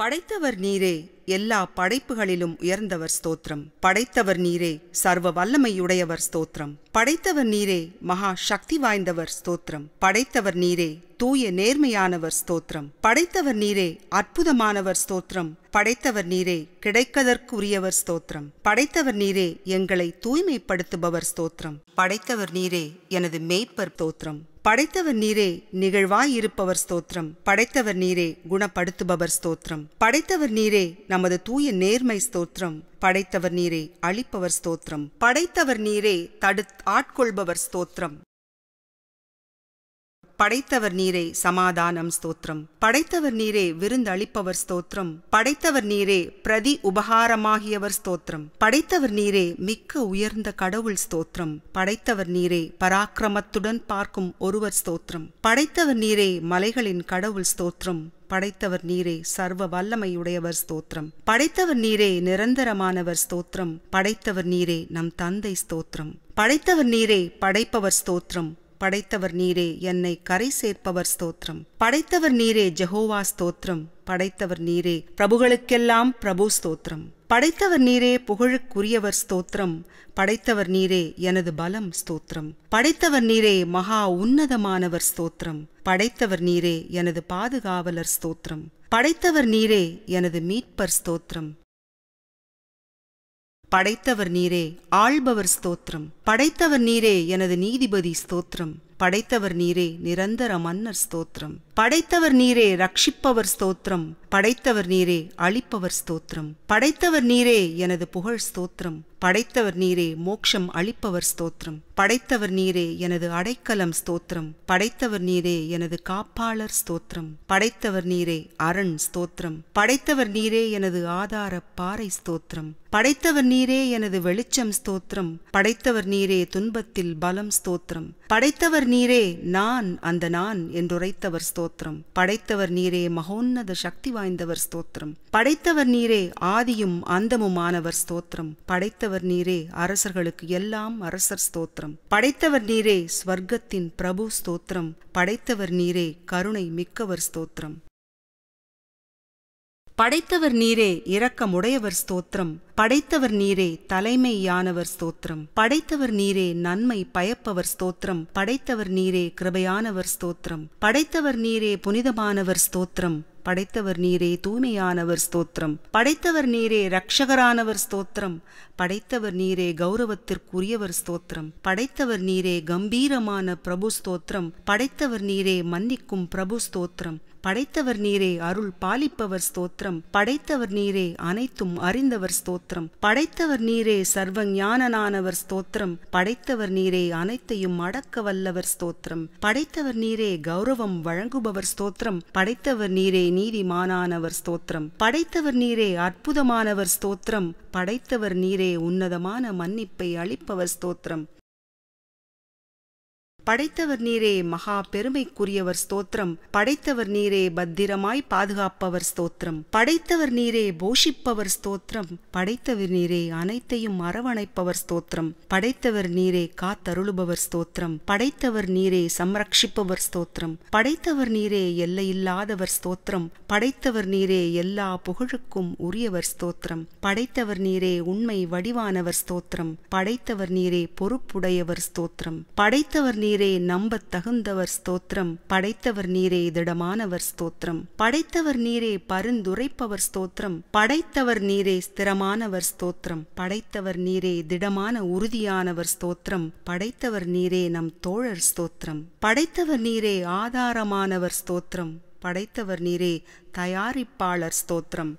படைத்தவர் நீரே, எல்லா படைப்புகளிலும் உயர்ந்தவர் ஸ்தோத்திரம். படைத்தவர் நீரே, சர்வ வல்லமையுடையவர் ஸ்தோத்திரம். படைத்தவர் நீரே, மகா சக்தி வாய்ந்தவர் ஸ்தோத்திரம். படைத்தவர் நீரே, தூய நேர்மையானவர் ஸ்தோத்திரம். படைத்தவர் நீரே, அற்புதமானவர் ஸ்தோத்திரம். படைத்தவர் நீரே, கிடைக்கதற்குரியவர் ஸ்தோத்திரம். படைத்தவர் நீரே, எங்களை தூய்மைப்படுத்துபவர் ஸ்தோத்திரம். படைத்தவர் நீரே, எனது மேய்ப்பர் ஸ்தோத்திரம். படைத்தவர் நீரே, நிகழ்வாயிருப்பவர் ஸ்தோத்திரம். படைத்தவர் நீரே, குணப்படுத்துபவர் ஸ்தோத்திரம். படைத்தவர் நீரே, நமது தூய நேர்மை ஸ்தோத்திரம். படைத்தவர் நீரே, அழிப்பவர் ஸ்தோத்திரம். படைத்தவர் நீரே, ஆட்கொள்பவர் ஸ்தோத்திரம். படைத்தவர் நீரே, சமாதானம் ஸ்தோத்திரம். படைத்தவர் நீரே, விருந்தளிப்பவர் ஸ்தோத்திரம். படைத்தவர் நீரே, பிரதி உபகாரமாகியவர் ஸ்தோத்திரம். படைத்தவர் நீரே, மிக்க உயர்ந்த கடவுள் ஸ்தோத்திரம். படைத்தவர் நீரே, பராக்கிரமத்துடன் பார்க்கும் ஒருவர் ஸ்தோத்திரம். படைத்தவர் நீரே, மலைகளின் கடவுள் ஸ்தோத்திரம். படைத்தவர் நீரே, சர்வ வல்லமையுடையவர் ஸ்தோத்திரம். படைத்தவர் நீரே, நிரந்தரமானவர் ஸ்தோத்திரம். படைத்தவர் நீரே, நம் தந்தை ஸ்தோத்திரம். படைத்தவர் நீரே, படைப்பவர் ஸ்தோத்திரம். படைத்தவர் நீரே, என்னை கரை சேர்ப்பவர் ஸ்தோத்திரம். படைத்தவர் நீரே, ஜெகோவா ஸ்தோத்திரம். படைத்தவர் நீரே, பிரபுகளுக்கெல்லாம் பிரபு ஸ்தோத்திரம். படைத்தவர் நீரே, புகழுக்குரியவர் ஸ்தோத்திரம். படைத்தவர் நீரே, எனது பலம் ஸ்தோத்திரம். படைத்தவர் நீரே, மகா உன்னதமானவர் ஸ்தோத்திரம். படைத்தவர் நீரே, எனது பாதுகாவலர் ஸ்தோத்திரம். படைத்தவர் நீரே, எனது மீட்பர் ஸ்தோத்திரம். படைத்தவர் நீரே, ஆள்பவர் ஸ்தோத்திரம். படைத்தவர் நீரே, எனது நீதிபதி ஸ்தோத்திரம். படைத்தவர் நீரே, நிரந்தர மன்னர் ஸ்தோத்திரம். படைத்தவர் நீரே, ரட்சிப்பவர் ஸ்தோத்திரம். படைத்தவர் நீரே, அழிப்பவர் ஸ்தோத்திரம். படைத்தவர் நீரே, எனது புகழ் ஸ்தோத்திரம். படைத்தவர் நீரே, மோட்சம் அளிப்பவர் ஸ்தோத்திரம். படைத்தவர் நீரே, எனது அடைக்கலம் ஸ்தோத்திரம். படைத்தவர் நீரே, எனது காப்பாளர் ஸ்தோத்திரம். படைத்தவர் நீரே, அரண் ஸ்தோத்திரம். படைத்தவர் நீரே, எனது ஆதார பாறை ஸ்தோத்திரம். படைத்தவர் நீரே, எனது வெளிச்சம் ஸ்தோத்திரம். படைத்தவர் நீரே, துன்பத்தில் பலம் ஸ்தோத்திரம். படைத்தவர் நீரே, நான் அந்த நான் என்றுரைத்தவர் ஸ்தோத்திரம். படைத்தவர் நீரே, மகோன்னத சக்தி வாய்ந்தவர் ஸ்தோத்திரம். படைத்தவர் நீரே, ஆதியும் அந்தமுமானவர் ஸ்தோத்திரம். படைத்தவர் நீரே, அரசர்களுக்கு எல்லாம் அரசர் ஸ்தோத்திரம். படைத்தவர் நீரே, ஸ்வர்க்கத்தின் பிரபு ஸ்தோத்திரம். படைத்தவர் நீரே, கருணை மிக்கவர் ஸ்தோத்திரம். படைத்தவர் நீரே, இரக்கமுடையவர் ஸ்தோத்திரம். படைத்தவர் நீரே, தலைமையானவர் ஸ்தோத்திரம். படைத்தவர் நீரே, நன்மை பயப்பவர் ஸ்தோத்திரம். படைத்தவர் நீரே, கிருபையானவர் ஸ்தோத்திரம். படைத்தவர் நீரே, புனிதமானவர் ஸ்தோத்திரம். படைத்தவர் நீரே, தூய்மையானவர் ஸ்தோத்திரம். படைத்தவர் நீரே, இரட்சகரானவர் ஸ்தோத்திரம். படைத்தவர் நீரே, கௌரவத்திற்குரியவர் ஸ்தோத்திரம். படைத்தவர் நீரே, கம்பீரமான பிரபு ஸ்தோத்திரம். படைத்தவர் நீரே, மன்னிக்கும் பிரபு ஸ்தோத்திரம். படைத்தவர் நீரே, அருள் பாலிப்பவர் ஸ்தோத்திரம். படைத்தவர் நீரே, அனைத்தும் அறிந்தவர் ஸ்தோத்திரம். படைத்தவர் நீரே, சர்வ ஞானனானவர் ஸ்தோத்திரம். படைத்தவர் நீரே, அனைத்தையும் அடக்க வல்லவர் ஸ்தோத்திரம். படைத்தவர் நீரே, கௌரவம் வழங்குபவர் ஸ்தோத்திரம். படைத்தவர் நீரே, நீதிமானானவர் ஸ்தோத்திரம். படைத்தவர் நீரே, அற்புதமானவர் ஸ்தோத்திரம். படைத்தவர் நீரே, உன்னதமான மன்னிப்பை அளிப்பவர் ஸ்தோத்திரம். படைத்தவர் நீரே, மகா பெருமைக்குரியவர் ஸ்தோத்திரம். படைத்தவர் நீரே, பத்திரமாய் பாதுகாப்பவர் ஸ்தோத்திரம். படைத்தவர் நீரே, போஷிப்பவர் ஸ்தோத்திரம். படைத்தவர் நீரே, அனைத்தையும் அரவணைப்பவர் ஸ்தோத்திரம். படைத்தவர் நீரே, காத்தருளுபவர் ஸ்தோத்திரம். படைத்தவர் நீரே, சம்ரட்சிப்பவர் ஸ்தோத்திரம். படைத்தவர் நீரே, எல்லையில்லாதவர் ஸ்தோத்திரம். படைத்தவர் நீரே, எல்லா புகழுக்கும் உரியவர் ஸ்தோத்திரம். படைத்தவர் நீரே, உண்மை வடிவானவர் ஸ்தோத்திரம். படைத்தவர் நீரே, பொறுப்புடையவர் ஸ்தோத்திரம். படைத்தவர் நீரே, நம்பத் தகுந்தவர் ஸ்தோத்திரம். படைத்தவர் நீரே, திடமானவர் ஸ்தோத்திரம். படைத்தவர் நீரே, பரிந்துரைப்பவர் ஸ்தோத்திரம். படைத்தவர் நீரே, ஸ்திரமானவர் ஸ்தோத்திரம். படைத்தவர் நீரே, திடமான உறுதியானவர் ஸ்தோத்திரம். படைத்தவர் நீரே, நம் தோழர் ஸ்தோத்திரம். படைத்தவர் நீரே, ஆதாரமானவர் ஸ்தோத்திரம். படைத்தவர் நீரே, தயாரிப்பாளர் ஸ்தோத்திரம்.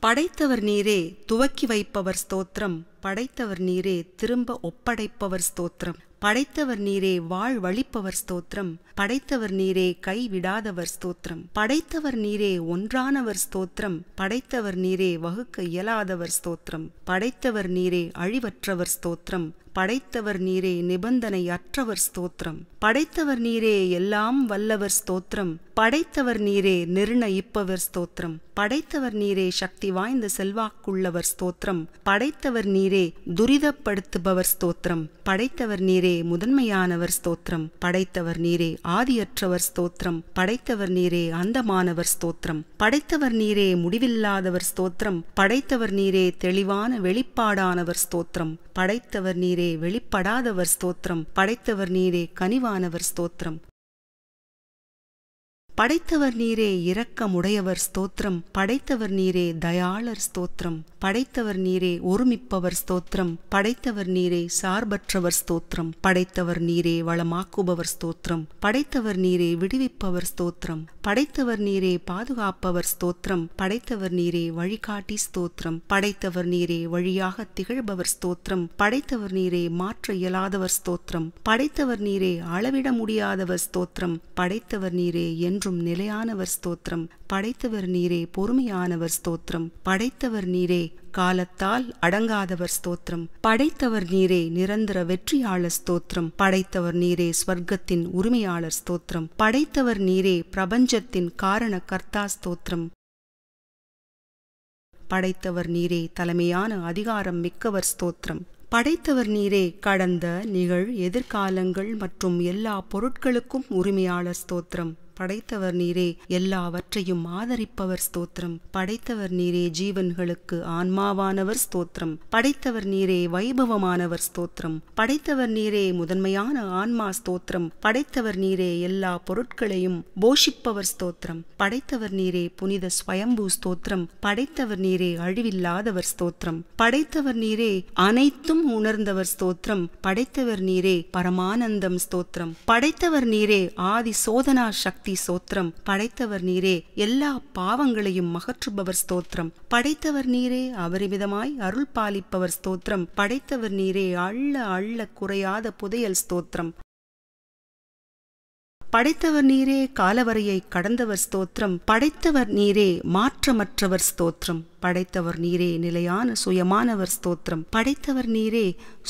படைத்தவர் நீரே, துவக்கி வைப்பவர் ஸ்தோத்திரம். படைத்தவர் நீரே, திரும்ப ஒப்படைப்பவர் ஸ்தோத்திரம். படைத்தவர் நீரே, வாழ்வளிப்பவர் ஸ்தோத்திரம். படைத்தவர் நீரே, கைவிடாதவர் ஸ்தோத்திரம். படைத்தவர் நீரே, ஒன்றானவர் ஸ்தோத்திரம். படைத்தவர் நீரே, வகுக்க இயலாதவர் ஸ்தோத்திரம். படைத்தவர் நீரே, அழிவற்றவர் ஸ்தோத்திரம். படைத்தவர் நீரே நிபந்தனை அற்றவர் ஸ்தோத்திரம். படைத்தவர் நீரே எல்லாம் வல்லவர் ஸ்தோத்திரம். படைத்தவர் நீரே நிர்ணயிப்பவர் ஸ்தோத்திரம். படைத்தவர் நீரே சக்தி வாய்ந்த செல்வாக்குள்ளவர் ஸ்தோத்திரம். படைத்தவர் நீரே துரிதப்படுத்துபவர் ஸ்தோத்திரம். படைத்தவர் நீரே முதன்மையானவர் ஸ்தோத்திரம். படைத்தவர் நீரே ஆதியற்றவர் ஸ்தோத்திரம். படைத்தவர் நீரே அந்தமானவர் ஸ்தோத்திரம். படைத்தவர் நீரே முடிவில்லாதவர் ஸ்தோத்திரம். படைத்தவர் நீரே தெளிவான வெளிப்பாடானவர் ஸ்தோத்திரம். படைத்தவர் நீரே வெளிப்படாதவர் ஸ்தோத்திரம். படைத்தவர் நீரே கனிவானவர் ஸ்தோத்திரம். படைத்தவர் நீரே இரக்கமுடையவர் ஸ்தோத்திரம். படைத்தவர் நீரே தயாளர் ஸ்தோத்திரம். படைத்தவர் நீரே ஒருமிப்பவர் ஸ்தோத்திரம். படைத்தவர் நீரே சார்பற்றவர் ஸ்தோத்திரம். படைத்தவர் நீரே வளமாக்குபவர் ஸ்தோத்திரம். படைத்தவர் நீரே விடுவிப்பவர் ஸ்தோத்திரம். படைத்தவர் நீரே பாதுகாப்பவர் ஸ்தோத்திரம். படைத்தவர் நீரே வழிகாட்டி ஸ்தோத்திரம். படைத்தவர் நீரே வழியாக திகழ்பவர் ஸ்தோத்திரம். படைத்தவர் நீரே மாற்ற இயலாதவர் ஸ்தோத்திரம். படைத்தவர் நீரே அளவிட முடியாதவர் ஸ்தோத்திரம். படைத்தவர் நீரே என்றும் நிலையானவர் ஸ்தோத்திரம். படைத்தவர் நீரே பொறுமையானவர் ஸ்தோத்திரம். படைத்தவர் நீரே காலத்தால் அடங்காதவர் ஸ்தோத்திரம். படைத்தவர் நீரே நிரந்தர வெற்றியாளர் ஸ்தோத்திரம். படைத்தவர் நீரே ஸ்வர்க்கத்தின் உரிமையாளர் ஸ்தோத்திரம். படைத்தவர் நீரே பிரபஞ்சத்தின் காரண கர்த்தா ஸ்தோத்திரம். படைத்தவர் நீரே தலைமையான அதிகாரம் மிக்கவர் ஸ்தோத்திரம். படைத்தவர் நீரே கடந்த நிகழ் எதிர்காலங்கள் மற்றும் எல்லா பொருட்களுக்கும் உரிமையாளர் ஸ்தோத்திரம். படைத்தவர் நீரே எல்லாவற்றையும் ஆதரிப்பவர் ஸ்தோத்திரம். படைத்தவர் நீரே ஜீவன்களுக்கு ஆன்மாவானவர் ஸ்தோத்திரம். படைத்தவர் நீரே வைபவமானவர் ஸ்தோத்திரம். படைத்தவர் நீரே முதன்மையான ஆன்மா ஸ்தோத்திரம். படைத்தவர் நீரே எல்லா பொருட்களையும் போஷிப்பவர் ஸ்தோத்திரம். படைத்தவர் நீரே புனித ஸ்வயம்பு ஸ்தோத்திரம். படைத்தவர் நீரே அழிவில்லாதவர் ஸ்தோத்திரம். படைத்தவர் நீரே அனைத்தும் உணர்ந்தவர் ஸ்தோத்திரம். படைத்தவர் நீரே பரமானந்தம் ஸ்தோத்திரம். படைத்தவர் நீரே ஆதி சோதனா சக்தி சோத்திரம். படைத்தவர் நீரே எல்லா பாவங்களையும் அகற்றுபவர் ஸ்தோத்திரம். படைத்தவர் நீரே அபரிமிதமாய் அருள் பாலிப்பவர் ஸ்தோத்திரம். படைத்தவர் நீரே அள்ள அள்ள குறையாத புதையல் ஸ்தோத்திரம். படைத்தவர் நீரே காலவரையை கடந்தவர் ஸ்தோத்திரம். படைத்தவர் நீரே மாற்றமற்றவர் ஸ்தோத்திரம். படைத்தவர் நீரே நிலையான சுயமானவர் ஸ்தோத்திரம். படைத்தவர் நீரே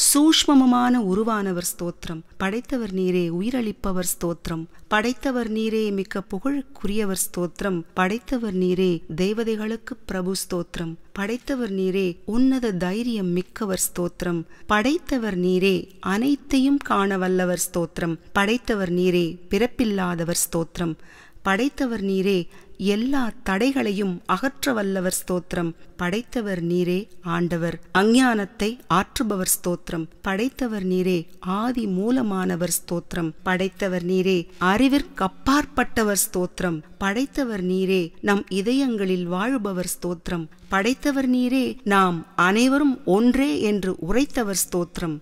சூஷ்மமான உருவானவர் ஸ்தோத்திரம். படைத்தவர் நீரே உயிரளிப்பவர் ஸ்தோத்திரம். படைத்தவர் நீரே மிக்க புகழுக்குரியவர் ஸ்தோத்திரம். படைத்தவர் நீரே தேவதைகளுக்கு பிரபு ஸ்தோத்திரம். படைத்தவர் நீரே உன்னத தைரியம் மிக்கவர் ஸ்தோத்திரம். படைத்தவர் நீரே அனைத்தையும் காண வல்லவர் ஸ்தோத்திரம். படைத்தவர் நீரே பிறப்பில்லாதவர் ஸ்தோத்திரம். படைத்தவர் நீரே எல்லா தடைகளையும் அகற்ற வல்லவர் ஸ்தோத்திரம். படைத்தவர் நீரே ஆண்டவர். அஞ்ஞானத்தை ஆற்றுபவர் ஸ்தோத்திரம். படைத்தவர் நீரே ஆதி மூலமானவர் ஸ்தோத்திரம். படைத்தவர் நீரே அறிவிற்கப்பாற்பட்டவர் ஸ்தோத்திரம். படைத்தவர் நீரே நம் இதயங்களில் வாழுபவர் ஸ்தோத்திரம். படைத்தவர் நீரே நாம் அனைவரும் ஒன்றே என்று உரைத்தவர் ஸ்தோத்திரம்.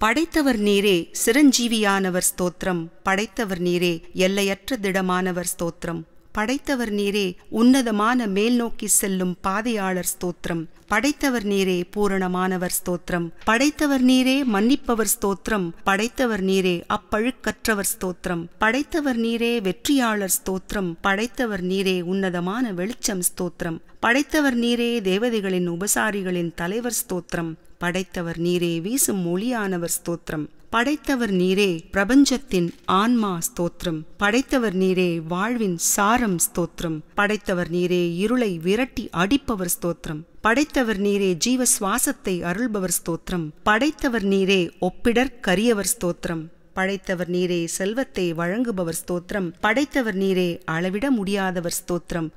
படைத்தவர் நீரே சிரஞ்சீவியானவர் ஸ்தோத்திரம். படைத்தவர் நீரே எல்லையற்ற திடமானவர் ஸ்தோத்திரம். படைத்தவர் நீரே உன்னதமான மேல் நோக்கி செல்லும் பாதையாளர் ஸ்தோத்திரம். படைத்தவர் நீரே பூரணமானவர் ஸ்தோத்திரம். படைத்தவர் நீரே மன்னிப்பவர் ஸ்தோத்திரம். படைத்தவர் நீரே அப்பழுக்கற்றவர் ஸ்தோத்திரம். படைத்தவர் நீரே வெற்றியாளர் ஸ்தோத்திரம். படைத்தவர் நீரே உன்னதமான வெளிச்சம் ஸ்தோத்திரம். படைத்தவர் நீரே தேவதைகளின் உபசாரிகளின் தலைவர் ஸ்தோத்திரம். படைத்தவர் நீரே வீசும் ஒளியானவர் ஸ்தோத்திரம். படைத்தவர் நீரே பிரபஞ்சத்தின் ஆன்மா ஸ்தோத்திரம். படைத்தவர் நீரே வாழ்வின் சாரம் ஸ்தோத்திரம். படைத்தவர் நீரே இருளை விரட்டி அடிப்பவர் ஸ்தோத்திரம். படைத்தவர் நீரே ஜீவ சுவாசத்தை அருள்பவர் ஸ்தோத்திரம். படைத்தவர் நீரே ஒப்பிடற்கரியவர் ஸ்தோத்திரம். படைத்தவர் நீரே செல்வத்தை வழங்குபவர் ஸ்தோத்திரம். படைத்தவர் நீரே அளவிட முடியாதவர் ஸ்தோத்திரம்.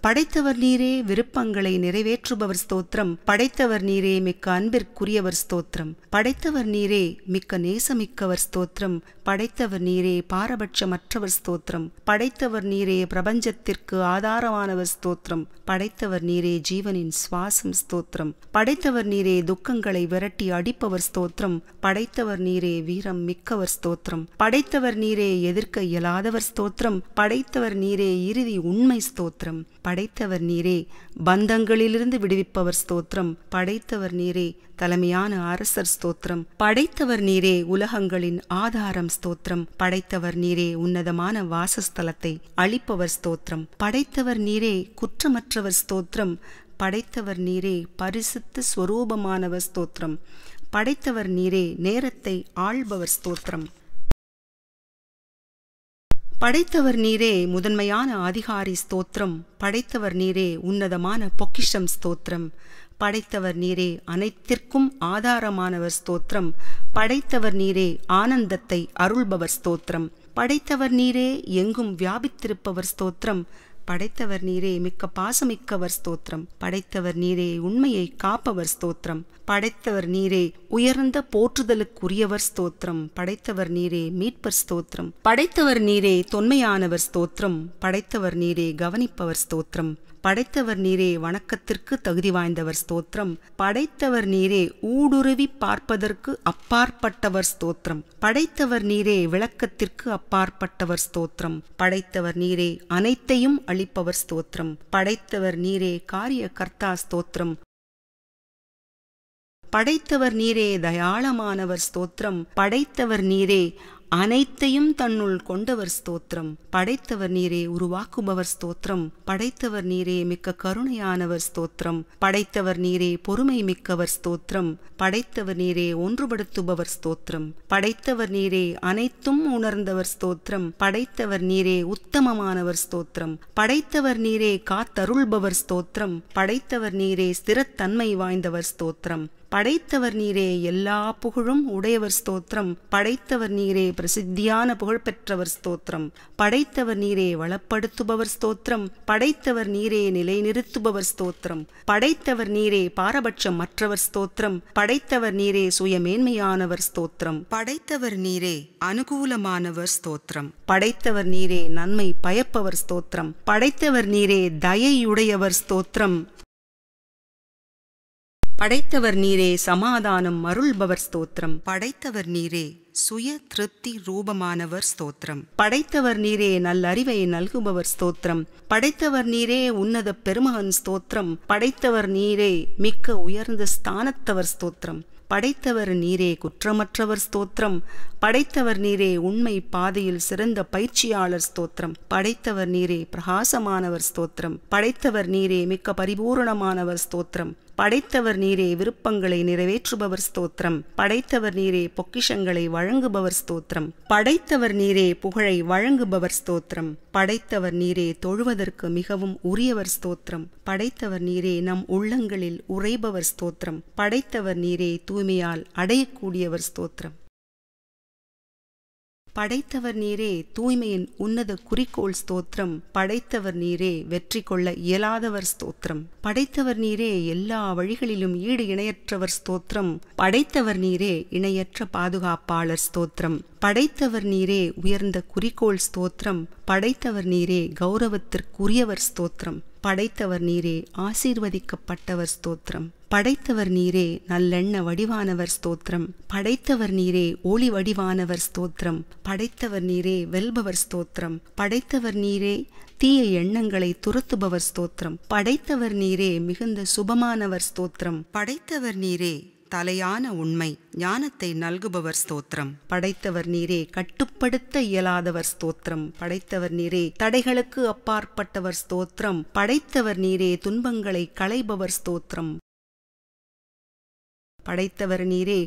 படைத்தவர் நீரே விருப்பங்களை நிறைவேற்றுபவர் ஸ்தோத்திரம். படைத்தவர் நீரே மிக்க அன்பிற்குரியவர் ஸ்தோத்திரம். படைத்தவர் நீரே மிக்க நேசமிக்கவர் ஸ்தோத்திரம். படைத்தவர் நீரே பாரபட்சமற்றவர் ஸ்தோத்திரம். படைத்தவர் நீரே பிரபஞ்சத்திற்கு ஆதாரமானவர் ஸ்தோத்திரம். படைத்தவர் நீரே ஜீவனின் சுவாசம் ஸ்தோத்திரம். படைத்தவர் நீரே துக்கங்களை விரட்டி அடிப்பவர் ஸ்தோத்திரம். படைத்தவர் நீரே வீரம் மிக்கவர் ஸ்தோத்திரம். படைத்தவர் நீரே எதிர்க்க இயலாதவர் ஸ்தோத்திரம். படைத்தவர் நீரே இறுதி உண்மை ஸ்தோத்திரம். படைத்தவர் நீரே பந்தங்களிலிருந்து விடுவிப்பவர் ஸ்தோத்திரம். படைத்தவர் நீரே தலைமையான அரசர் ஸ்தோத்திரம். படைத்தவர் நீரே உலகங்களின் ஆதாரம் ஸ்தோத்திரம். படைத்தவர் நீரே உன்னதமான வாசஸ்தலத்தை அளிப்பவர் ஸ்தோத்திரம். படைத்தவர் நீரே குற்றமற்றவர் ஸ்தோத்திரம். படைத்தவர் நீரே பரிசுத்த ஸ்வரூபமானவர் ஸ்தோத்திரம். படைத்தவர் நீரே நேரத்தை ஆள்பவர் ஸ்தோத்திரம். படைத்தவர் நீரே முதன்மையான அதிகாரி ஸ்தோத்திரம். படைத்தவர் நீரே உன்னதமான பொக்கிஷம் ஸ்தோத்திரம். படைத்தவர் நீரே அனைத்திற்கும் ஆதாரமானவர் ஸ்தோத்திரம். படைத்தவர் நீரே ஆனந்தத்தை அருள்பவர் ஸ்தோத்திரம். படைத்தவர் நீரே எங்கும் வியாபித்திருப்பவர் ஸ்தோத்திரம். படைத்தவர் நீரே மிக்க பாசமிக்கவர் ஸ்தோத்திரம். படைத்தவர் நீரே உண்மையை காப்பவர் ஸ்தோத்திரம். படைத்தவர் நீரே உயர்ந்த போற்றுதலுக்குரியவர் ஸ்தோத்திரம். படைத்தவர் நீரே மீட்பர் ஸ்தோத்திரம். படைத்தவர் நீரே தொன்மையானவர் ஸ்தோத்திரம். படைத்தவர் நீரே கவனிப்பவர் ஸ்தோத்திரம். படைத்தவர் நீரே வணக்கத்திற்கு தகுதி வாய்ந்தவர் ஸ்தோத்திரம். படைத்தவர் நீரே ஊடுருவி பார்ப்பதற்கு அப்பாற்பட்டவர் ஸ்தோத்திரம். படைத்தவர் நீரே விளக்கத்திற்கு அப்பாற்பட்டவர் ஸ்தோத்திரம். படைத்தவர் நீரே அனைத்தையும் அளிப்பவர் ஸ்தோத்திரம். படைத்தவர் நீரே காரிய கர்த்தா ஸ்தோத்திரம். படைத்தவர் நீரே தயாளமானவர் ஸ்தோத்திரம். படைத்தவர் நீரே அனைத்தையும் தன்னுள் கொண்டவர் ஸ்தோத்திரம். படைத்தவர் நீரே உருவாக்குபவர் ஸ்தோத்திரம். படைத்தவர் நீரே மிக்க கருணையானவர் ஸ்தோத்திரம். படைத்தவர் நீரே பொறுமை மிக்கவர் ஸ்தோத்திரம். படைத்தவர் நீரே ஒன்றுபடுத்துபவர் ஸ்தோத்திரம். படைத்தவர் நீரே அனைத்தும் உணர்ந்தவர் ஸ்தோத்திரம். படைத்தவர் நீரே உத்தமமானவர் ஸ்தோத்திரம். படைத்தவர் நீரே காத்தருள்பவர் ஸ்தோத்திரம். படைத்தவர் நீரே ஸ்திரத்தன்மை வாய்ந்தவர் ஸ்தோத்திரம். படைத்தவர் நீரே எல்லா புகழும் உடையவர் ஸ்தோத்திரம். படைத்தவர் நீரே பிரசித்தியான புகழ் பெற்றவர் ஸ்தோத்திரம். படைத்தவர் நீரே வளப்படுத்துபவர் ஸ்தோத்திரம். படைத்தவர் நீரே நிலைநிறுத்துபவர் ஸ்தோத்திரம். படைத்தவர் நீரே பாரபட்சம் மற்றவர் ஸ்தோத்திரம். படைத்தவர் நீரே சுயமேன்மையானவர் ஸ்தோத்திரம். படைத்தவர் நீரே அனுகூலமானவர் ஸ்தோத்திரம். படைத்தவர் நீரே நன்மை பயப்பவர் ஸ்தோத்திரம். படைத்தவர் நீரே தயையுடையவர் ஸ்தோத்திரம். படைத்தவர் நீரே சமாதானம் அருள்பவர் ஸ்தோத்திரம். படைத்தவர் நீரே சுய திருப்தி ரூபமானவர் ஸ்தோத்திரம். படைத்தவர் நீரே நல்லறிவை நல்குபவர் ஸ்தோத்திரம். படைத்தவர் நீரே உன்னத பெருமகன் ஸ்தோத்திரம். படைத்தவர் நீரே மிக்க உயர்ந்த ஸ்தானத்தவர் ஸ்தோத்திரம். படைத்தவர் நீரே குற்றமற்றவர் ஸ்தோத்திரம். படைத்தவர் நீரே உண்மை பாதையில் சிறந்த பயிற்சியாளர் ஸ்தோத்திரம். படைத்தவர் நீரே பிரகாசமானவர் ஸ்தோத்திரம். படைத்தவர் நீரே மிக்க பரிபூரணமானவர் ஸ்தோத்திரம். படைத்தவர் நீரே விருப்பங்களை நிறைவேற்றுபவர் ஸ்தோத்திரம். படைத்தவர் நீரே பொக்கிஷங்களை வழங்குபவர் ஸ்தோத்திரம். படைத்தவர் நீரே புகழை வழங்குபவர் ஸ்தோத்திரம். படைத்தவர் நீரே தொழுவதற்கு மிகவும் உரியவர் ஸ்தோத்திரம். படைத்தவர் நீரே நம் உள்ளங்களில் உறைபவர் ஸ்தோத்திரம். படைத்தவர் நீரே தூய்மையால் அடையக்கூடியவர் ஸ்தோத்திரம். படைத்தவர் நீரே தூய்மையின் உன்னத குறிக்கோள் ஸ்தோத்திரம். படைத்தவர் நீரே வெற்றி கொள்ள இயலாதவர் ஸ்தோத்திரம். படைத்தவர் நீரே எல்லா வழிகளிலும் ஈடு இணையற்றவர் ஸ்தோத்திரம். படைத்தவர் நீரே இணையற்ற பாதுகாப்பாளர் ஸ்தோத்திரம். படைத்தவர் நீரே உயர்ந்த குறிக்கோள் ஸ்தோத்திரம். படைத்தவர் நீரே கௌரவத்திற்குரியவர் ஸ்தோத்திரம். படைத்தவர் நீரே ஆசீர்வதிக்கப்பட்டவர் ஸ்தோத்திரம். படைத்தவர் நீரே நல்லெண்ண வடிவானவர் ஸ்தோத்திரம். படைத்தவர் நீரே ஒளி வடிவானவர் ஸ்தோத்திரம். படைத்தவர் நீரே வெல்பவர் ஸ்தோத்திரம். படைத்தவர் நீரே தீய எண்ணங்களை துரத்துபவர் ஸ்தோத்திரம். படைத்தவர் நீரே மிகுந்த சுபமானவர் ஸ்தோத்திரம். படைத்தவர் நீரே தலையான உண்மை ஞானத்தை நல்குபவர் ஸ்தோத்திரம். படைத்தவர் நீரே கட்டுப்படுத்த இயலாதவர் ஸ்தோத்திரம். படைத்தவர் நீரே தடைகளுக்கு அப்பாற்பட்டவர் ஸ்தோத்திரம். படைத்தவர் நீரே துன்பங்களை களைபவர் ஸ்தோத்திரம். படைத்தவர் நீரே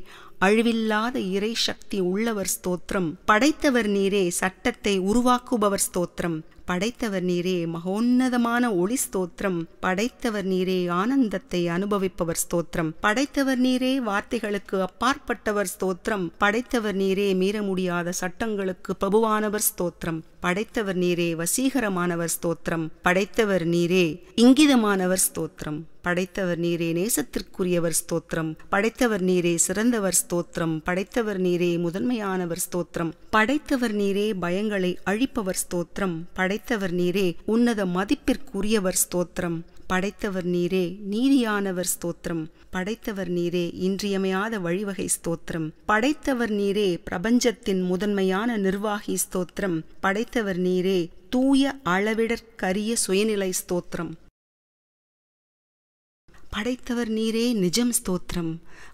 அழிவில்லாத இறை சக்தி உள்ளவர் ஸ்தோத்திரம். படைத்தவர் நீரே சட்டத்தை உருவாக்குபவர் ஸ்தோத்திரம். படைத்தவர் நீரே மகோன்னதமான ஒளி ஸ்தோத்திரம். படைத்தவர் நீரே ஆனந்தத்தை அனுபவிப்பவர் ஸ்தோத்திரம். படைத்தவர் நீரே வார்த்தைகளுக்கு அப்பாற்பட்டவர் ஸ்தோத்திரம். படைத்தவர் நீரே மீற முடியாத சட்டங்களுக்கு பிரபுவானவர் ஸ்தோத்திரம். படைத்தவர் நீரே வசீகரமானவர் ஸ்தோத்திரம். படைத்தவர் நீரே இங்கிதமானவர் ஸ்தோத்திரம். படைத்தவர் நீரே நேசத்திற்குரியவர் ஸ்தோத்திரம். படைத்தவர் நீரே சிறந்தவர் ஸ்தோத்திரம். படைத்தவர் நீரே முதன்மையானவர் ஸ்தோத்திரம். படைத்தவர் நீரே பயங்களை அழிப்பவர் ஸ்தோத்திரம். படைத்தவர் நீரே உன்னத மதிப்பிற்குரியவர் ஸ்தோத்திரம். படைத்தவர் நீரே நீதியானவர் ஸ்தோத்திரம். படைத்தவர் நீரே இன்றியமையாத வழிவகை ஸ்தோத்திரம். படைத்தவர் நீரே பிரபஞ்சத்தின் முதன்மையான நிர்வாகி ஸ்தோத்திரம். படைத்தவர் நீரே தூய அளவிடற்கரிய சுயநிலை ஸ்தோத்திரம். படைத்தவர் நீரே நிஜம் ஸ்தோத்திரம்.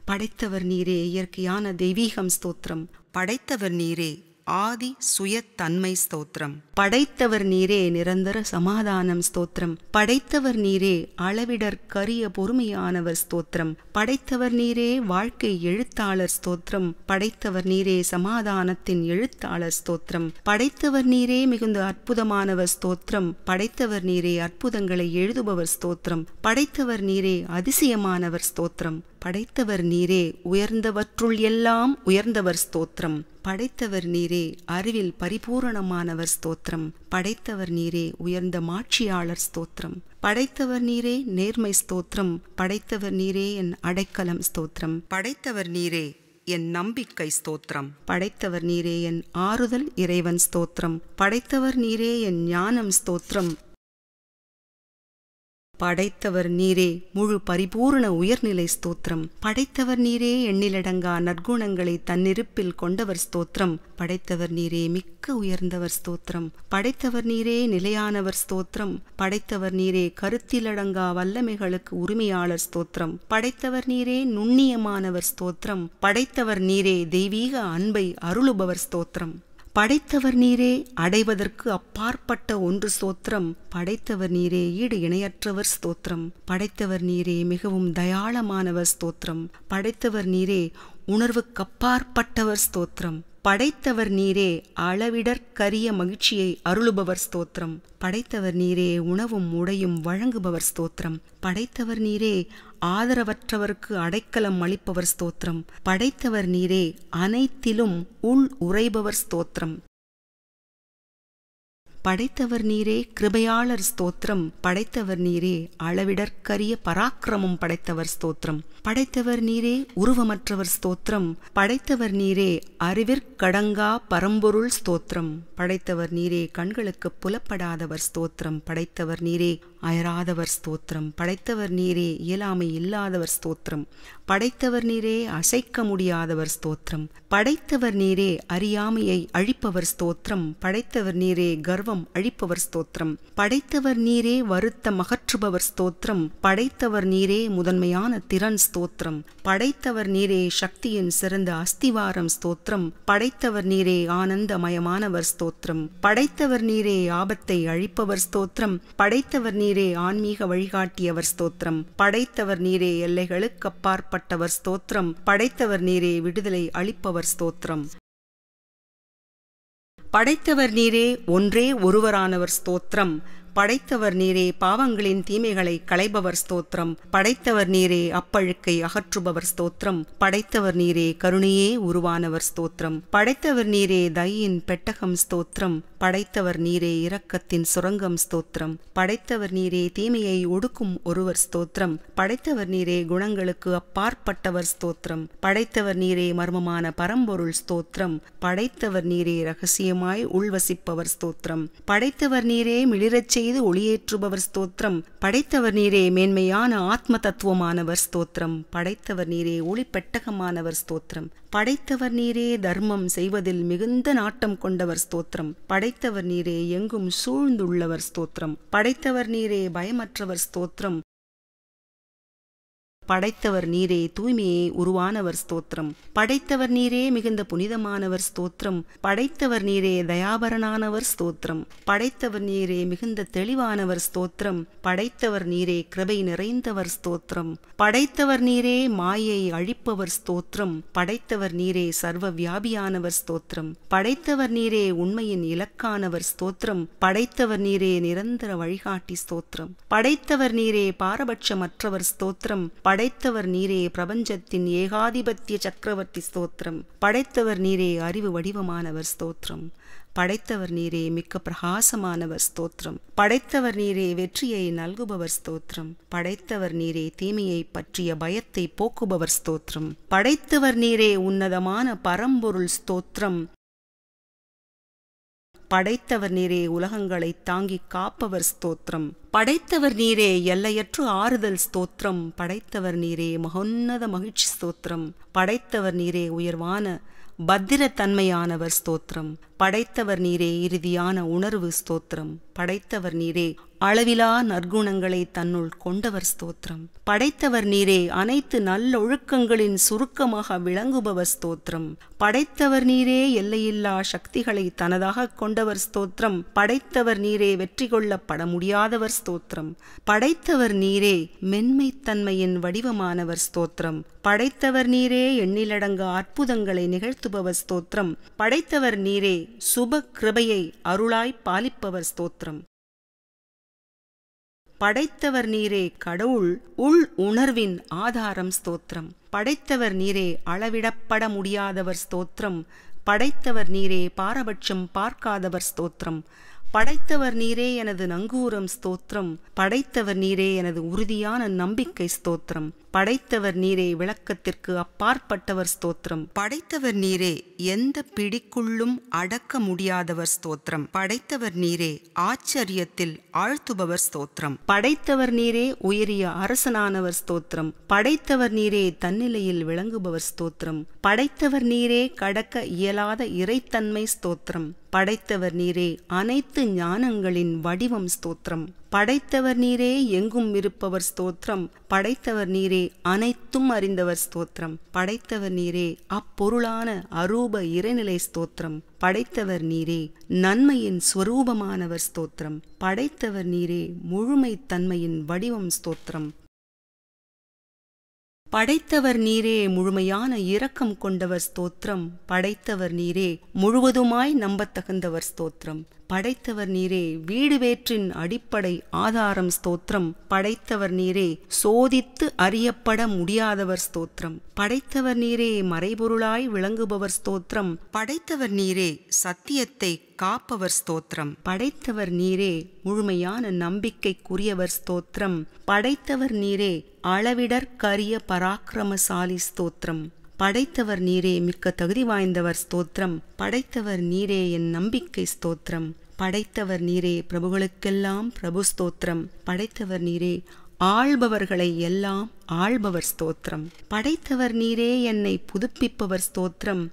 படைத்தவர் நீரே இயற்கையான தெய்வீகம் ஸ்தோத்திரம். படைத்தவர் நீரே ஆதி சுயத்தன்மை ஸ்தோத்திரம். படைத்தவர் நீரே நிரந்தர சமாதானம் ஸ்தோத்திரம். படைத்தவர் நீரே அளவிடற்கரிய பொறுமையானவர் ஸ்தோத்திரம். படைத்தவர் நீரே வாழ்க்கை எழுத்தாளர் ஸ்தோத்திரம். படைத்தவர் நீரே சமாதானத்தின் எழுத்தாளர் ஸ்தோத்திரம். படைத்தவர் நீரே மிகுந்த அற்புதமானவர் ஸ்தோத்திரம். படைத்தவர் நீரே அற்புதங்களை எழுதுபவர் ஸ்தோத்திரம். படைத்தவர் நீரே அதிசயமானவர் ஸ்தோத்திரம். படைத்தவர் நீரே உயர்ந்தவற்றுள் எல்லாம் உயர்ந்தவர் ஸ்தோத்திரம். படைத்தவர் நீரே அறிவில் பரிபூரணமானவர் ஸ்தோத்திரம். படைத்தவர் நீரே உயர்ந்த மாட்சியாளர் ஸ்தோத்திரம். படைத்தவர் நீரே நேர்மை ஸ்தோத்திரம். படைத்தவர் நீரே என் அடைக்கலம் ஸ்தோத்திரம். படைத்தவர் நீரே என் நம்பிக்கை ஸ்தோத்திரம். படைத்தவர் நீரே என் ஆறுதல் இறைவன் ஸ்தோத்திரம். படைத்தவர் நீரே என் ஞானம் ஸ்தோத்திரம். படைத்தவர் நீரே முழு பரிபூர்ண உயர்நிலை ஸ்தோத்திரம். படைத்தவர் நீரே எண்ணிலடங்கா நற்குணங்களை தன்னிருப்பில் கொண்டவர் ஸ்தோத்திரம். படைத்தவர் நீரே மிக்க உயர்ந்தவர் ஸ்தோத்திரம். படைத்தவர் நீரே நிலையானவர் ஸ்தோத்திரம். படைத்தவர் நீரே கருத்திலடங்கா வல்லமைகளுக்கு உரிமையாளர் ஸ்தோத்திரம். படைத்தவர் நீரே நுண்ணியமானவர் ஸ்தோத்திரம். படைத்தவர் நீரே தெய்வீக அன்பை அருளுபவர் ஸ்தோத்திரம். படைத்தவர் நீரே அடைவதற்கு அப்பாற்பட்ட ஒன்று ஸ்தோத்திரம். படைத்தவர் நீரே ஈடு இணையற்றவர் ஸ்தோத்திரம். படைத்தவர் நீரே மிகவும் தயாளமானவர் ஸ்தோத்திரம். படைத்தவர் நீரே உணர்வுக்கப்பாற்பட்டவர் ஸ்தோத்திரம். படைத்தவர் நீரே அளவிடற்கரிய மகிழ்ச்சியை அருளுபவர் ஸ்தோத்திரம். படைத்தவர் நீரே உணவும் உடையும் வழங்குபவர் ஸ்தோத்திரம். படைத்தவர் நீரே ஆதரவற்றவருக்கு அடைக்கலம் அளிப்பவர் ஸ்தோத்திரம். படைத்தவர் நீரே அனைத்திலும் உள் உறைபவர் ஸ்தோத்திரம். படைத்தவர் நீரே கிருபையாளர் ஸ்தோத்திரம். படைத்தவர் நீரே அளவிடற்கரிய பராக்கிரமம் படைத்தவர் ஸ்தோத்திரம். படைத்தவர் நீரே உருவமற்றவர் ஸ்தோத்திரம். படைத்தவர் நீரே அறிவிற்கடங்கா பரம்பொருள் ஸ்தோத்திரம். படைத்தவர் நீரே கண்களுக்கு புலப்படாதவர் ஸ்தோத்திரம். படைத்தவர் நீரே அயராதவர் ஸ்தோத்திரம். படைத்தவர் நீரே இயலாமை இல்லாதவர் ஸ்தோத்திரம். படைத்தவர் நீரே அசைக்க முடியாதவர் ஸ்தோத்திரம். படைத்தவர் நீரே அறியாமையை அழிப்பவர் ஸ்தோத்திரம். படைத்தவர் நீரே கர்வம் அழிப்பவர் ஸ்தோத்திரம். படைத்தவர் நீரே வருத்தம் அகற்றுபவர் ஸ்தோத்திரம். படைத்தவர் நீரே முதன்மையான திறன் ஸ்தோத்திரம். படைத்தவர் நீரே சக்தியின் சிறந்த அஸ்திவாரம் ஸ்தோத்திரம். படைத்தவர் நீரே ஆனந்தமயமானவர் ஸ்தோத்திரம். படைத்தவர் நீரே ஆபத்தை அழிப்பவர் ஸ்தோத்திரம். படைத்தவர் நீரே ஆன்மீக வழிகாட்டியவர் ஸ்தோத்திரம். படைத்தவர் நீரே எல்லைகளுக்கு அப்பாற்பட்டவர் ஸ்தோத்திரம். படைத்தவர் நீரே விடுதலை அளிப்பவர் ஸ்தோத்திரம். படைத்தவர் நீரே ஒன்றே ஒருவரானவர் ஸ்தோத்திரம். படைத்தவர் நீரே பாவங்களின் தீமைகளை களைபவர் ஸ்தோத்திரம். படைத்தவர் நீரே அப்பழுக்கை அகற்றுபவர் ஸ்தோத்திரம். படைத்தவர் நீரே கருணையே உருவானவர் ஸ்தோத்திரம். படைத்தவர் நீரே தயின் பெட்டகம் ஸ்தோத்திரம். படைத்தவர் நீரே இரக்கத்தின் சுரங்கம் ஸ்தோத்திரம். படைத்தவர் நீரே தீமையை ஒடுக்கும் ஒருவர் ஸ்தோத்திரம். படைத்தவர் நீரே குணங்களுக்கு அப்பாற்பட்டவர் ஸ்தோத்திரம். படைத்தவர் நீரே மர்மமான பரம்பொருள் ஸ்தோத்திரம். படைத்தவர் நீரே இரகசியமாய் உள்வசிப்பவர் ஸ்தோத்திரம். படைத்தவர் நீரே மிளிரச் செய்து ஒளியேற்றுபவர் ஸ்தோத்திரம். படைத்தவர் நீரே மேன்மையான ஆத்ம தத்துவமானவர் ஸ்தோத்திரம். படைத்தவர் நீரே ஒளி பெட்டகமானவர் ஸ்தோத்திரம். படைத்தவர் நீரே தர்மம் செய்வதில் மிகுந்த நாட்டம் கொண்டவர் ஸ்தோத்திரம். படைத்தவர் நீரே எங்கும் சூழ்ந்துள்ளவர் ஸ்தோத்திரம். படைத்தவர் நீரே பயமற்றவர் ஸ்தோத்திரம். படைத்தவர் நீரே தூய்மையே உருவானவர் ஸ்தோத்திரம். படைத்தவர் நீரே மிகுந்த புனிதமானவர் ஸ்தோத்திரம். படைத்தவர் நீரே தயாபரனானவர் ஸ்தோத்திரம். படைத்தவர் நீரே மிகுந்த தெளிவானவர் ஸ்தோத்திரம். படைத்தவர் நீரே கிருபை நிறைந்தவர் ஸ்தோத்திரம். படைத்தவர் நீரே மாயை அழிப்பவர் ஸ்தோத்திரம். படைத்தவர் நீரே சர்வ வியாபியானவர் ஸ்தோத்திரம். படைத்தவர் நீரே உண்மையின் இலக்கானவர் ஸ்தோத்திரம். படைத்தவர் நீரே நிரந்தர வழிகாட்டி ஸ்தோத்திரம். படைத்தவர் நீரே பாரபட்சமற்றவர் ஸ்தோத்திரம். படைத்தவர் நீரே பிரபஞ்சத்தின் ஏகாதிபத்திய சக்கரவர்த்தி ஸ்தோத்திரம். படைத்தவர் நீரே அறிவு வடிவமானவர் ஸ்தோத்திரம். படைத்தவர் நீரே மிக்க பிரகாசமானவர் ஸ்தோத்திரம். படைத்தவர் நீரே வெற்றியை நல்குபவர் ஸ்தோத்திரம். படைத்தவர் நீரே தீமையை பற்றிய பயத்தை போக்குபவர் ஸ்தோத்திரம். படைத்தவர் நீரே உன்னதமான பரம்பொருள் ஸ்தோத்திரம். படைத்தவர் நீரே உலகங்களை தாங்கி காப்பவர் ஸ்தோத்திரம். படைத்தவர் நீரே எல்லையற்று ஆறுதல் ஸ்தோத்திரம். படைத்தவர் நீரே மகோன்னத மகிழ்ச்சி ஸ்தோத்திரம். படைத்தவர் நீரே உயர்வான பத்திரத்தன்மையானவர் ஸ்தோத்திரம். படைத்தவர் நீரே இறுதியான உணர்வு ஸ்தோத்திரம். படைத்தவர் நீரே அளவிலா நற்குணங்களை தன்னுள் கொண்டவர் ஸ்தோத்திரம். படைத்தவர் நீரே அனைத்து நல்லொழுக்கங்களின் சுருக்கமாக விளங்குபவர் ஸ்தோத்திரம். படைத்தவர் நீரே எல்லையில்லா சக்திகளை தனதாக கொண்டவர் ஸ்தோத்திரம். படைத்தவர் நீரே வெற்றி கொள்ளப்பட முடியாதவர் ஸ்தோத்திரம். படைத்தவர் நீரே மென்மைத்தன்மையின் வடிவமானவர் ஸ்தோத்திரம். படைத்தவர் நீரே எண்ணிலடங்க அற்புதங்களை நிகழ்த்துபவர் ஸ்தோத்திரம். படைத்தவர் நீரே சுப கிருபையை அருளாய் பாலிப்பவர் ஸ்தோத்திரம். படைத்தவர் நீரே கடவுள் உள் உணர்வின் ஆதாரம் ஸ்தோத்திரம். படைத்தவர் நீரே அளவிடப்பட முடியாதவர் ஸ்தோத்திரம். படைத்தவர் நீரே பாரபட்சம் பார்க்காதவர் ஸ்தோத்திரம். படைத்தவர் நீரே எனது நங்கூரம் ஸ்தோத்திரம். படைத்தவர் நீரே எனது உறுதியான நம்பிக்கை ஸ்தோத்திரம். படைத்தவர் நீரே விளக்கத்திற்கு அப்பாற்பட்டவர் ஸ்தோத்திரம். படைத்தவர் நீரே எந்த பிடிக்குள்ளும் அடக்க முடியாதவர் ஸ்தோத்திரம். படைத்தவர் நீரே ஆச்சரியத்தில் ஆழ்த்துபவர் ஸ்தோத்திரம். படைத்தவர் நீரே உயரிய அரசனானவர் ஸ்தோத்திரம். படைத்தவர் நீரே தன்னிலையில் விளங்குபவர் ஸ்தோத்திரம். படைத்தவர் நீரே கடக்க இயலாத இறைத்தன்மை ஸ்தோத்திரம். படைத்தவர் நீரே அனைத்து ஞானங்களின் வடிவம் ஸ்தோத்திரம். படைத்தவர் நீரே எங்கும் இருப்பவர் ஸ்தோத்திரம். படைத்தவர் நீரே அனைத்தும் அறிந்தவர் ஸ்தோத்திரம். படைத்தவர் நீரே அப்பொருளான அரூப இறைநிலை ஸ்தோத்திரம். படைத்தவர் நீரே நன்மையின் ஸ்வரூபமானவர் ஸ்தோத்திரம். படைத்தவர் நீரே முழுமைத்தன்மையின் வடிவம் ஸ்தோத்திரம். படைத்தவர் நீரே முழுமையான இரக்கம் கொண்டவர் ஸ்தோத்திரம். படைத்தவர் நீரே முழுவதுமாய் நம்பத்தகுந்தவர் ஸ்தோத்திரம். படைத்தவர் நீரே வீடுவேற்றின் அடிப்படை ஆதாரம் ஸ்தோத்திரம். படைத்தவர் நீரே சோதித்து அறியப்பட முடியாதவர் ஸ்தோத்திரம். படைத்தவர் நீரே மறைபொருளாய் விளங்குபவர் ஸ்தோத்திரம். படைத்தவர் நீரே சத்தியத்தை காப்பவர் ஸ்தோத்திரம். படைத்தவர் நீரே முழுமையான நம்பிக்கைக்குரியவர் ஸ்தோத்திரம். படைத்தவர் நீரே அளவிடற்கரிய பராக்கிரமசாலி ஸ்தோத்திரம். படைத்தவர் நீரே மிக்க தகுதி வாய்ந்தவர் ஸ்தோத்திரம். படைத்தவர் நீரே என் நம்பிக்கை ஸ்தோத்திரம். படைத்தவர் நீரே பிரபுகளுக்கெல்லாம் பிரபு ஸ்தோத்திரம். படைத்தவர் நீரே ஆள்பவர்களை எல்லாம் ஆள்பவர் ஸ்தோத்திரம். படைத்தவர் நீரே என்னை புதுப்பிப்பவர் ஸ்தோத்திரம்.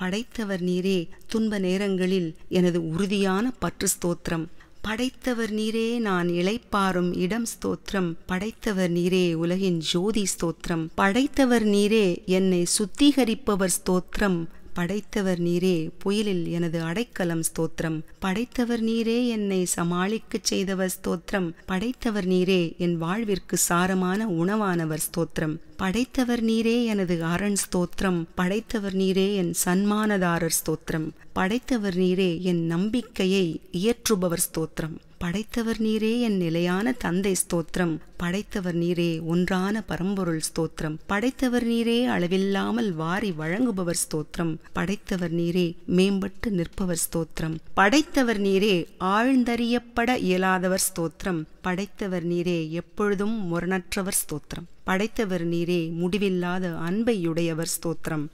படைத்தவர் நீரே துன்ப நேரங்களில் எனது உறுதியான பற்று ஸ்தோத்திரம். படைத்தவர் நீரே நான் இளைப்பாறும் இடம் ஸ்தோத்திரம். படைத்தவர் நீரே உலகின் ஜோதி ஸ்தோத்திரம். படைத்தவர் நீரே என்னை சுத்திகரிப்பவர் ஸ்தோத்திரம். படைத்தவர் நீரே புயலில் எனது அடைக்கலம் ஸ்தோத்திரம். படைத்தவர் நீரே என்னை சமாளிக்கச் செய்தவர் ஸ்தோத்திரம். படைத்தவர் நீரே என் வாழ்விற்கு சாரமான உணவானவர் ஸ்தோத்திரம். படைத்தவர் நீரே எனது அரண் ஸ்தோத்திரம். படைத்தவர் நீரே என் சன்மானதாரர் ஸ்தோத்திரம். படைத்தவர் நீரே என் நம்பிக்கையை இயற்றுபவர் ஸ்தோத்திரம். படைத்தவர் நீரே என் நிலையான தந்தை ஸ்தோத்திரம். படைத்தவர் நீரே ஒன்றான பரம்பொருள் ஸ்தோத்திரம். படைத்தவர் நீரே அளவில்லாமல் வாரி வழங்குபவர் ஸ்தோத்திரம். படைத்தவர் நீரே மேம்பட்டு நிற்பவர் ஸ்தோத்திரம். படைத்தவர் நீரே ஆழ்ந்தறியப்பட இயலாதவர் ஸ்தோத்திரம். படைத்தவர் நீரே எப்பொழுதும் முரணற்றவர் ஸ்தோத்திரம். படைத்தவர் நீரே முடிவில்லாத அன்பையுடையவர் ஸ்தோத்திரம்.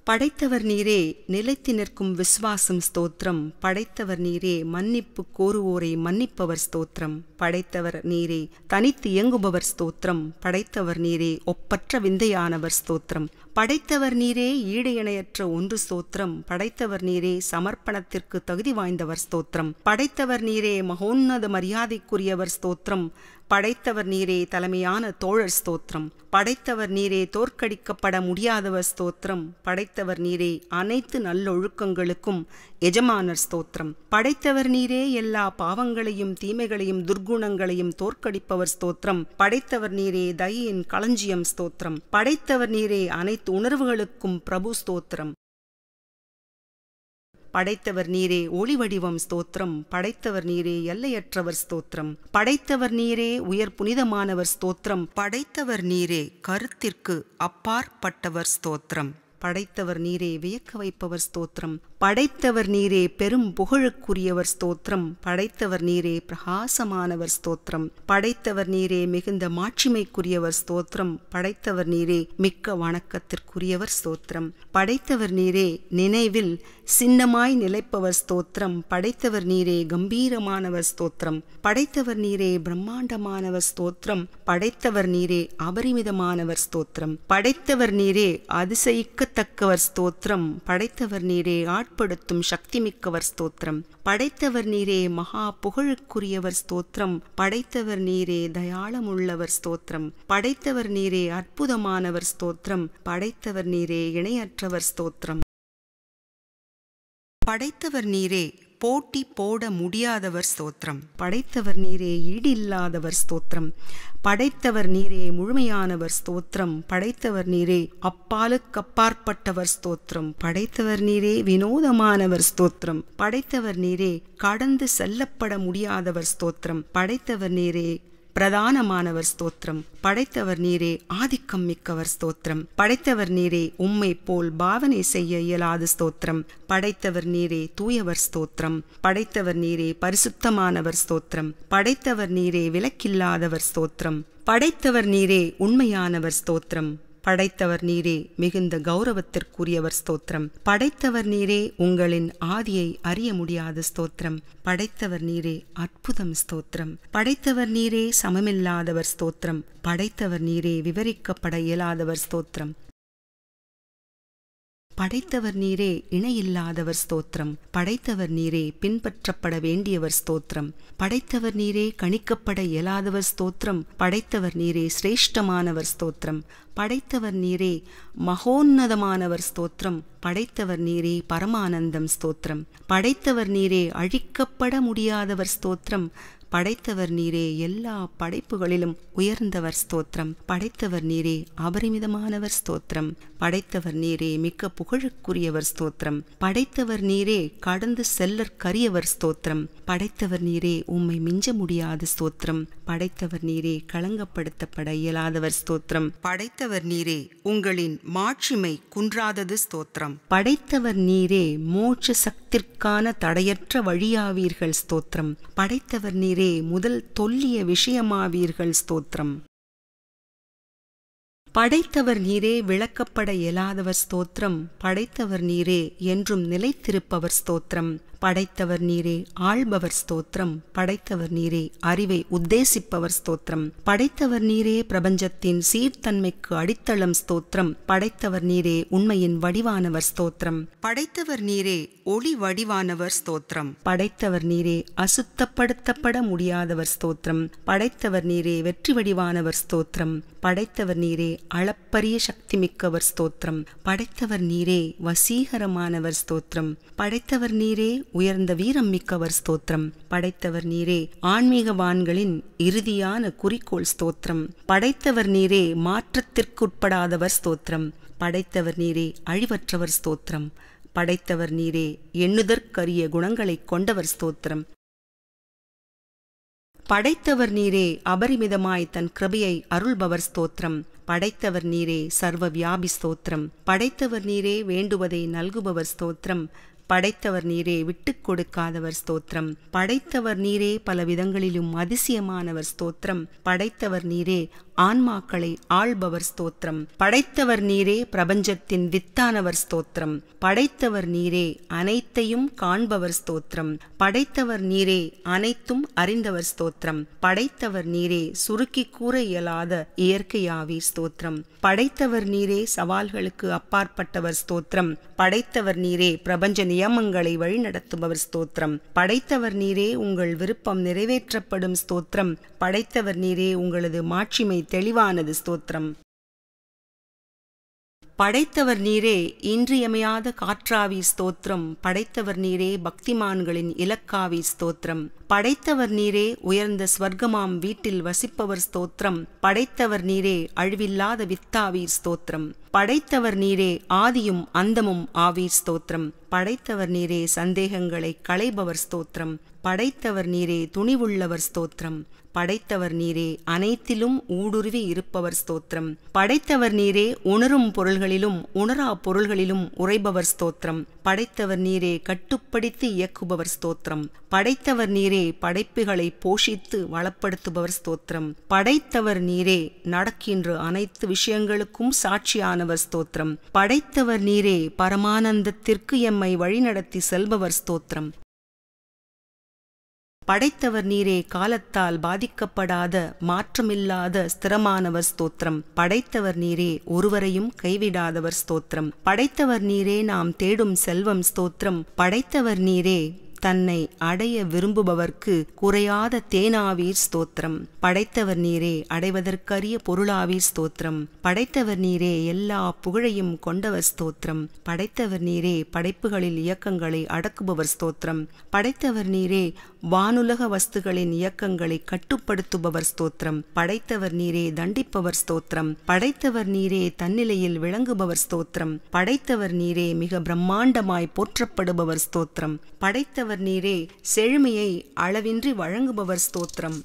படைத்தவர் நீரே நிலைத்து நிற்கும் விசுவாசம் ஸ்தோத்திரம். படைத்தவர் நீரே மன்னிப்பு கோருவோரை மன்னிப்பவர் ஸ்தோத்திரம். படைத்தவர் நீரே தனித்து இயங்குபவர் ஸ்தோத்திரம். படைத்தவர் நீரே ஒப்பற்ற விந்தையானவர் ஸ்தோத்திரம். படைத்தவர் நீரே ஈடு இணையற்ற ஒன்று ஸ்தோத்திரம். படைத்தவர் நீரே சமர்ப்பணத்திற்கு தகுதி வாய்ந்தவர் ஸ்தோத்திரம். படைத்தவர் நீரே மகோன்னத மரியாதைக்குரியவர் ஸ்தோத்திரம். படைத்தவர் நீரே தலைமையான தோழர் ஸ்தோத்திரம். படைத்தவர் நீரே தோற்கடிக்கப்பட முடியாதவர் ஸ்தோத்திரம். படைத்தவர் நீரே அனைத்து நல்லொழுக்கங்களுக்கும் எஜமானர் ஸ்தோத்திரம். படைத்தவர் நீரே எல்லா பாவங்களையும் தீமைகளையும் துர்குணங்களையும் தோற்கடிப்பவர் ஸ்தோத்திரம். படைத்தவர் நீரே தயையின் களஞ்சியம் ஸ்தோத்திரம். படைத்தவர் நீரே அனைத்து உணர்வுகளுக்கும் பிரபு ஸ்தோத்திரம். படைத்தவர் நீரே ஒளி வடிவம் ஸ்தோத்திரம். படைத்தவர் நீரே எல்லையற்றவர் ஸ்தோத்திரம். படைத்தவர் நீரே உயர் புனிதமானவர் ஸ்தோத்திரம். படைத்தவர் நீரே கருத்திற்கு அப்பாற்பட்டவர் ஸ்தோத்திரம். படைத்தவர் நீரே வியக்க வைப்பவர் ஸ்தோத்திரம். படைத்தவர் நீரே பெரும் புகழுக்குரியவர் ஸ்தோத்திரம். படைத்தவர் நீரே பிரகாசமானவர் ஸ்தோத்திரம். படைத்தவர் நீரே மிகுந்த மாட்சிமைக்குரியவர் ஸ்தோத்திரம். படைத்தவர் நீரே மிக்க வணக்கத்திற்குரியவர் ஸ்தோத்திரம். படைத்தவர் நீரே நினைவில் சின்னமாய் நிலைப்பவர் ஸ்தோத்திரம். படைத்தவர் நீரே கம்பீரமானவர் ஸ்தோத்திரம். படைத்தவர் நீரே பிரம்மாண்டமானவர் ஸ்தோத்திரம். படைத்தவர் நீரே அபரிமிதமானவர் ஸ்தோத்திரம். படைத்தவர் நீரே அதிசயிக்கத்தக்கவர் ஸ்தோத்திரம். படைத்தவர் நீரே ஆட்படுத்தும் சக்தி மிக்கவர் ஸ்தோத்திரம். படைத்தவர் நீரே மகா புகழுக்குரியவர் ஸ்தோத்திரம். படைத்தவர் நீரே தயாளமுள்ளவர் ஸ்தோத்திரம். படைத்தவர் நீரே அற்புதமானவர் ஸ்தோத்திரம். படைத்தவர் நீரே இணையற்றவர் ஸ்தோத்திரம். படைத்தவர் நீரே போட்டி போட முடியாதவர் ஸ்தோத்திரம். படைத்தவர் நீரே ஈடில்லாதவர் ஸ்தோத்திரம். படைத்தவர் நீரே முழுமையானவர் ஸ்தோத்திரம். படைத்தவர் நீரே அப்பாலுக்கப்பாற்பட்டவர் ஸ்தோத்திரம். படைத்தவர் நீரே வினோதமானவர் ஸ்தோத்திரம். படைத்தவர் நீரே கடந்து செல்லப்பட முடியாதவர் ஸ்தோத்திரம். படைத்தவர் நீரே பிரதானமானவர் ஸ்தோத்திரம். படைத்தவர் நீரே ஆதிக்கம் மிக்கவர் ஸ்தோத்திரம். படைத்தவர் நீரே உம்மை போல் பாவனை செய்ய இயலாத ஸ்தோத்திரம். படைத்தவர் நீரே தூயவர் ஸ்தோத்திரம். படைத்தவர் நீரே பரிசுத்தமானவர் ஸ்தோத்திரம். படைத்தவர் நீரே விலக்கில்லாதவர் ஸ்தோத்திரம். படைத்தவர் நீரே உண்மையானவர் ஸ்தோத்திரம். படைத்தவர் நீரே மிகுந்த கௌரவத்திற்குரியவர் ஸ்தோத்திரம். படைத்தவர் நீரே உங்களின் ஆதியை அறிய முடியாத ஸ்தோத்திரம். படைத்தவர் நீரே அற்புதம் ஸ்தோத்திரம். படைத்தவர் நீரே சமமில்லாதவர் ஸ்தோத்திரம். படைத்தவர் நீரே விவரிக்கப்பட இயலாதவர் ஸ்தோத்திரம். படைத்தவர் நீரே இணையில்லாதவர் ஸ்தோத்திரம். படைத்தவர் நீரே பின்பற்றப்பட வேண்டியவர் ஸ்தோத்திரம். படைத்தவர் நீரே கணிக்கப்பட இயலாதவர் ஸ்தோத்திரம். படைத்தவர் நீரே சிரேஷ்டமானவர் ஸ்தோத்திரம். படைத்தவர் நீரே மகோன்னதமானவர் ஸ்தோத்திரம். படைத்தவர் நீரே பரமானந்தம் ஸ்தோத்திரம். படைத்தவர் நீரே அழிக்கப்பட முடியாதவர் ஸ்தோத்திரம். படைத்தவர் நீரே எல்லா படைப்புகளிலும் உயர்ந்தவர் ஸ்தோத்திரம். படைத்தவர் நீரே அபரிமிதமானவர் ஸ்தோத்திரம். படைத்தவர் நீரே மிக்க புகழுக்குரியவர் ஸ்தோத்திரம். படைத்தவர் நீரே கடந்து செல்லற்கரியவர் ஸ்தோத்திரம். படைத்தவர் நீரே உம்மை மிஞ்ச முடியாத ஸ்தோத்திரம். படைத்தவர் நீரே களங்கப்படுத்தப்பட இயலாதவர் ஸ்தோத்திரம். படைத்தவர் நீரே உங்களின் மாட்சிமை குன்றாதது ஸ்தோத்திரம். படைத்தவர் நீரே மோட்ச சக்திற்கான தடையற்ற வழியாவீர்கள் ஸ்தோத்திரம். படைத்தவர் நீரே முதல் தொல்லிய விஷயமாவீர்கள் ஸ்தோத்திரம். படைத்தவர் நீரே விளக்கப்பட இயலாதவர் ஸ்தோத்திரம். படைத்தவர் நீரே என்றும் நிலைத்திருப்பவர் ஸ்தோத்திரம். படைத்தவர் நீரே ஆள்பவர் ஸ்தோத்திரம். படைத்தவர் நீரே அறிவை உத்தேசிப்பவர் ஸ்தோத்திரம். படைத்தவர் நீரே பிரபஞ்சத்தின் சீர்தன்மைக்கு அடித்தளம் ஸ்தோத்திரம். படைத்தவர் நீரே உண்மையின் வடிவானவர் ஸ்தோத்திரம். படைத்தவர் நீரே ஒளி வடிவானவர் ஸ்தோத்திரம். படைத்தவர் நீரே அசுத்தப்படுத்தப்பட முடியாதவர் ஸ்தோத்திரம். படைத்தவர் நீரே வெற்றி வடிவானவர் ஸ்தோத்திரம். படைத்தவர் நீரே அளப்பரிய சக்தி மிக்கவர் ஸ்தோத்திரம். படைத்தவர் நீரே வசீகரமானவர் ஸ்தோத்திரம். படைத்தவர் நீரே உயர்ந்த வீரம் மிக்கவர் ஸ்தோத்திரம். படைத்தவர் நீரே ஆன்மீகவான்களின் இறுதியான குறிக்கோள் ஸ்தோத்திரம். படைத்தவர் நீரே மாற்றத்திற்குட்படாதவர் ஸ்தோத்திரம். படைத்தவர் நீரே அழிவற்றவர் ஸ்தோத்திரம். படைத்தவர் நீரே எண்ணுதற்கரிய குணங்களை கொண்டவர் ஸ்தோத்திரம். படைத்தவர் நீரே அபரிமிதமாய் தன் கிருபையை அருள்பவர் ஸ்தோத்திரம். படைத்தவர் நீரே சர்வ வியாபி ஸ்தோத்திரம். படைத்தவர் நீரே வேண்டுவதை நல்குபவர் ஸ்தோத்திரம். படைத்தவர் நீரே விட்டுக் கொடுக்காதவர் ஸ்தோத்திரம். படைத்தவர் நீரே பல விதங்களிலும் அதிசயமானவர் ஸ்தோத்திரம். படைத்தவர் நீரே ஆன்மாக்களை ஆள்பவர் ஸ்தோத்திரம். படைத்தவர் நீரே பிரபஞ்சத்தின் வித்தானவர் ஸ்தோத்திரம். படைத்தவர் நீரே அனைத்தையும் காண்பவர் ஸ்தோத்திரம். படைத்தவர் நீரே அனைத்தும் அறிந்தவர் ஸ்தோத்திரம். படைத்தவர் நீரே சுருக்கி கூற இயலாத இயற்கையாவி ஸ்தோத்திரம். படைத்தவர் நீரே சவால்களுக்கு அப்பாற்பட்டவர் ஸ்தோத்திரம். படைத்தவர் நீரே பிரபஞ்ச நியமங்களை வழிநடத்துபவர் ஸ்தோத்திரம். படைத்தவர் நீரே உங்கள் விருப்பம் நிறைவேற்றப்படும் ஸ்தோத்திரம். படைத்தவர் நீரே உங்களது மாட்சிமை தெளிவானது ஸ்தோத்திரம். படைத்தவர் நீரே இன்றியமையாத காற்றாவி ஸ்தோத்திரம். படைத்தவர் நீரே பக்திமான்களின் இலக்காவி ஸ்தோத்திரம். படைத்தவர் நீரே உயர்ந்த ஸ்வர்க்கமாம் வீட்டில் வசிப்பவர் ஸ்தோத்திரம். படைத்தவர் நீரே அழிவில்லாத வித்தாவீர் ஸ்தோத்திரம். படைத்தவர் நீரே ஆதியும் அந்தமும் ஆவீர் ஸ்தோத்திரம். படைத்தவர் நீரே சந்தேகங்களை களைபவர் ஸ்தோத்திரம். படைத்தவர் நீரே துணிவுள்ளவர் ஸ்தோத்திரம். படைத்தவர் நீரே அனைத்திலும் ஊடுருவி இருப்பவர் ஸ்தோத்திரம். படைத்தவர் நீரே உணரும் பொருள்களிலும் உணரா பொருள்களிலும் உறைபவர் ஸ்தோத்திரம். படைத்தவர் நீரே கட்டுப்படுத்தி இயக்குபவர் ஸ்தோத்திரம். படைத்தவர் நீரே படைப்புகளை போஷித்து வளப்படுத்துபவர் ஸ்தோத்திரம். படைத்தவர் நீரே நடக்கின்ற அனைத்து விஷயங்களுக்கும் சாட்சியானவர் ஸ்தோத்திரம். படைத்தவர் நீரே பரமானந்தத்திற்கு எம்மை வழிநடத்தி செல்பவர் ஸ்தோத்திரம். படைத்தவர் நீரே காலத்தால் பாதிக்கப்படாத மாற்றமில்லாத ஸ்திரமானவர் ஸ்தோத்திரம். படைத்தவர் நீரே ஒருவரையும் கைவிடாதவர் ஸ்தோத்திரம். படைத்தவர் நீரே நாம் தேடும் செல்வம் ஸ்தோத்திரம். படைத்தவர் நீரே தன்னை அடைய விரும்புபவர்க்கு குறையாத தேனாவீர் ஸ்தோத்திரம். படைத்தவர் நீரே அடைவதற்கரிய பொருளாவீர் ஸ்தோத்திரம். படைத்தவர் நீரே எல்லா புகழையும் கொண்டவர் ஸ்தோத்திரம். படைத்தவர் நீரே படைப்புகளில் இயக்கங்களை அடக்குபவர் ஸ்தோத்திரம். படைத்தவர் நீரே வானுலக வஸ்துகளின் இயக்கங்களை கட்டுப்படுத்துபவர் ஸ்தோத்திரம். படைத்தவர் நீரே தண்டிப்பவர் ஸ்தோத்திரம். படைத்தவர் நீரே தன்னிலையில் விளங்குபவர் ஸ்தோத்திரம். படைத்தவர் நீரே மிக பிரம்மாண்டமாய் போற்றப்படுபவர் ஸ்தோத்திரம். படைத்தவர் நீரே செழுமையை அளவின்றி வழங்குபவர் ஸ்தோத்திரம்.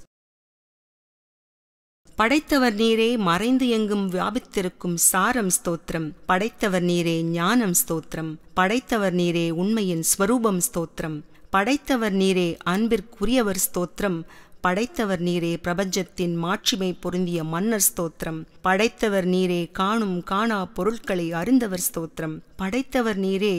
படைத்தவர் நீரே மறைந்து எங்கும் வியாபித்திருக்கும் சாரம் ஸ்தோத்திரம். படைத்தவர் நீரே ஞானம் ஸ்தோத்திரம். படைத்தவர் நீரே உண்மையின் ஸ்வரூபம் ஸ்தோத்திரம். படைத்தவர் நீரே அன்பிற்குரியவர் ஸ்தோத்திரம். படைத்தவர் நீரே பிரபஞ்சத்தின் மாட்சிமை பொருந்திய மன்னர் ஸ்தோத்திரம். படைத்தவர் நீரே காணும் காணா பொருட்களை அறிந்தவர் ஸ்தோத்திரம். படைத்தவர் நீரே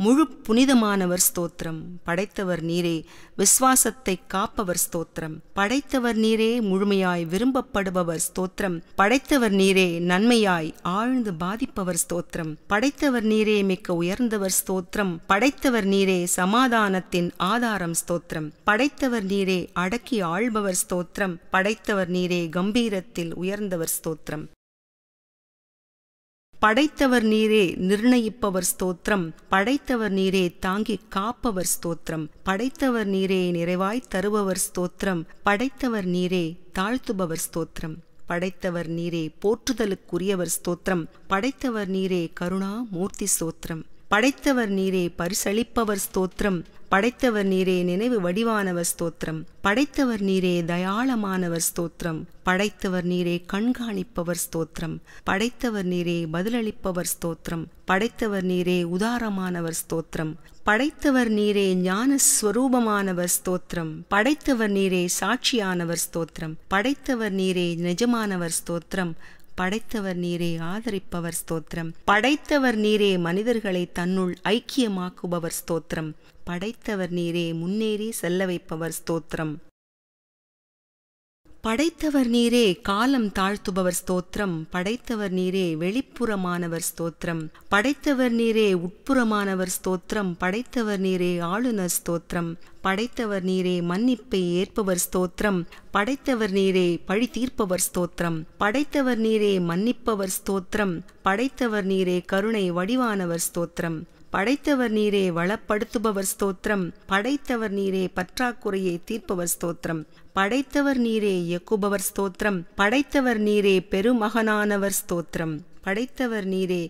முழு புனிதமானவர் ஸ்தோத்திரம். படைத்தவர் நீரே விசுவாசத்தை காப்பவர் ஸ்தோத்திரம். படைத்தவர் நீரே முழுமையாய் விரும்பப்படுபவர் ஸ்தோத்திரம். படைத்தவர் நீரே நன்மையாய் ஆழ்ந்து பாதிப்பவர் ஸ்தோத்திரம். படைத்தவர் நீரே மிக்க உயர்ந்தவர் ஸ்தோத்திரம். படைத்தவர் நீரே சமாதானத்தின் ஆதாரம் ஸ்தோத்திரம். படைத்தவர் நீரே அடக்கி ஆள்பவர் ஸ்தோத்திரம். படைத்தவர் நீரே கம்பீரத்தில் உயர்ந்தவர் ஸ்தோத்திரம். படைத்தவர் நீரே நிர்ணயிப்பவர் ஸ்தோத்திரம். படைத்தவர் நீரே தாங்கி காப்பவர் ஸ்தோத்திரம். படைத்தவர் நீரே நிறைவாய் தருபவர் ஸ்தோத்திரம். படைத்தவர் நீரே தாழ்த்துபவர் ஸ்தோத்திரம். படைத்தவர் நீரே போற்றுதலுக்குரியவர் ஸ்தோத்திரம். படைத்தவர் நீரே கருணா மூர்த்தி ஸ்தோத்திரம். படைத்தவர் நீரே பரிசளிப்பவர் ஸ்தோத்திரம். படைத்தவர் நீரே நினைவு வடிவானவர் ஸ்தோத்திரம். படைத்தவர் நீரே தயாளமானவர் ஸ்தோத்திரம். படைத்தவர் நீரே கண்காணிப்பவர் ஸ்தோத்திரம். படைத்தவர் நீரே பதிலளிப்பவர் ஸ்தோத்திரம். படைத்தவர் நீரே உதாரமானவர் ஸ்தோத்திரம். படைத்தவர் நீரே ஞான ஸ்வரூபமானவர் ஸ்தோத்திரம். படைத்தவர் நீரே சாட்சியானவர் ஸ்தோத்திரம். படைத்தவர் நீரே நிஜமானவர் ஸ்தோத்திரம். படைத்தவர் நீரே ஆதரிப்பவர் ஸ்தோத்திரம். படைத்தவர் நீரே மனிதர்களை தன்னுள் ஐக்கியமாக்குபவர் ஸ்தோத்திரம். படைத்தவர் நீரே முன்னேறி செல்ல வைப்பவர் ஸ்தோத்திரம். படைத்தவர் நீரே காலம் தாழ்த்துபவர் ஸ்தோத்திரம். படைத்தவர் நீரே வெளிப்புறமானவர் ஸ்தோத்திரம். படைத்தவர் நீரே உட்புறமானவர் ஸ்தோத்திரம். படைத்தவர் நீரே ஆளுநர் ஸ்தோத்திரம். படைத்தவர் நீரே மன்னிப்பை ஏற்பவர் ஸ்தோத்திரம். படைத்தவர் நீரே பழி தீர்ப்பவர் ஸ்தோத்திரம். படைத்தவர் நீரே மன்னிப்பவர் ஸ்தோத்திரம். படைத்தவர் நீரே கருணை வடிவானவர் ஸ்தோத்திரம். படைத்தவர் நீரே வளப்படுத்துபவர் ஸ்தோத்திரம். படைத்தவர் நீரே பற்றாக்குறையை தீர்ப்பவர் ஸ்தோத்திரம். படைத்தவர் நீரே இயக்குபவர் ஸ்தோத்திரம். படைத்தவர் நீரே பெருமகனானவர் ஸ்தோத்திரம். படைத்தவர் நீரே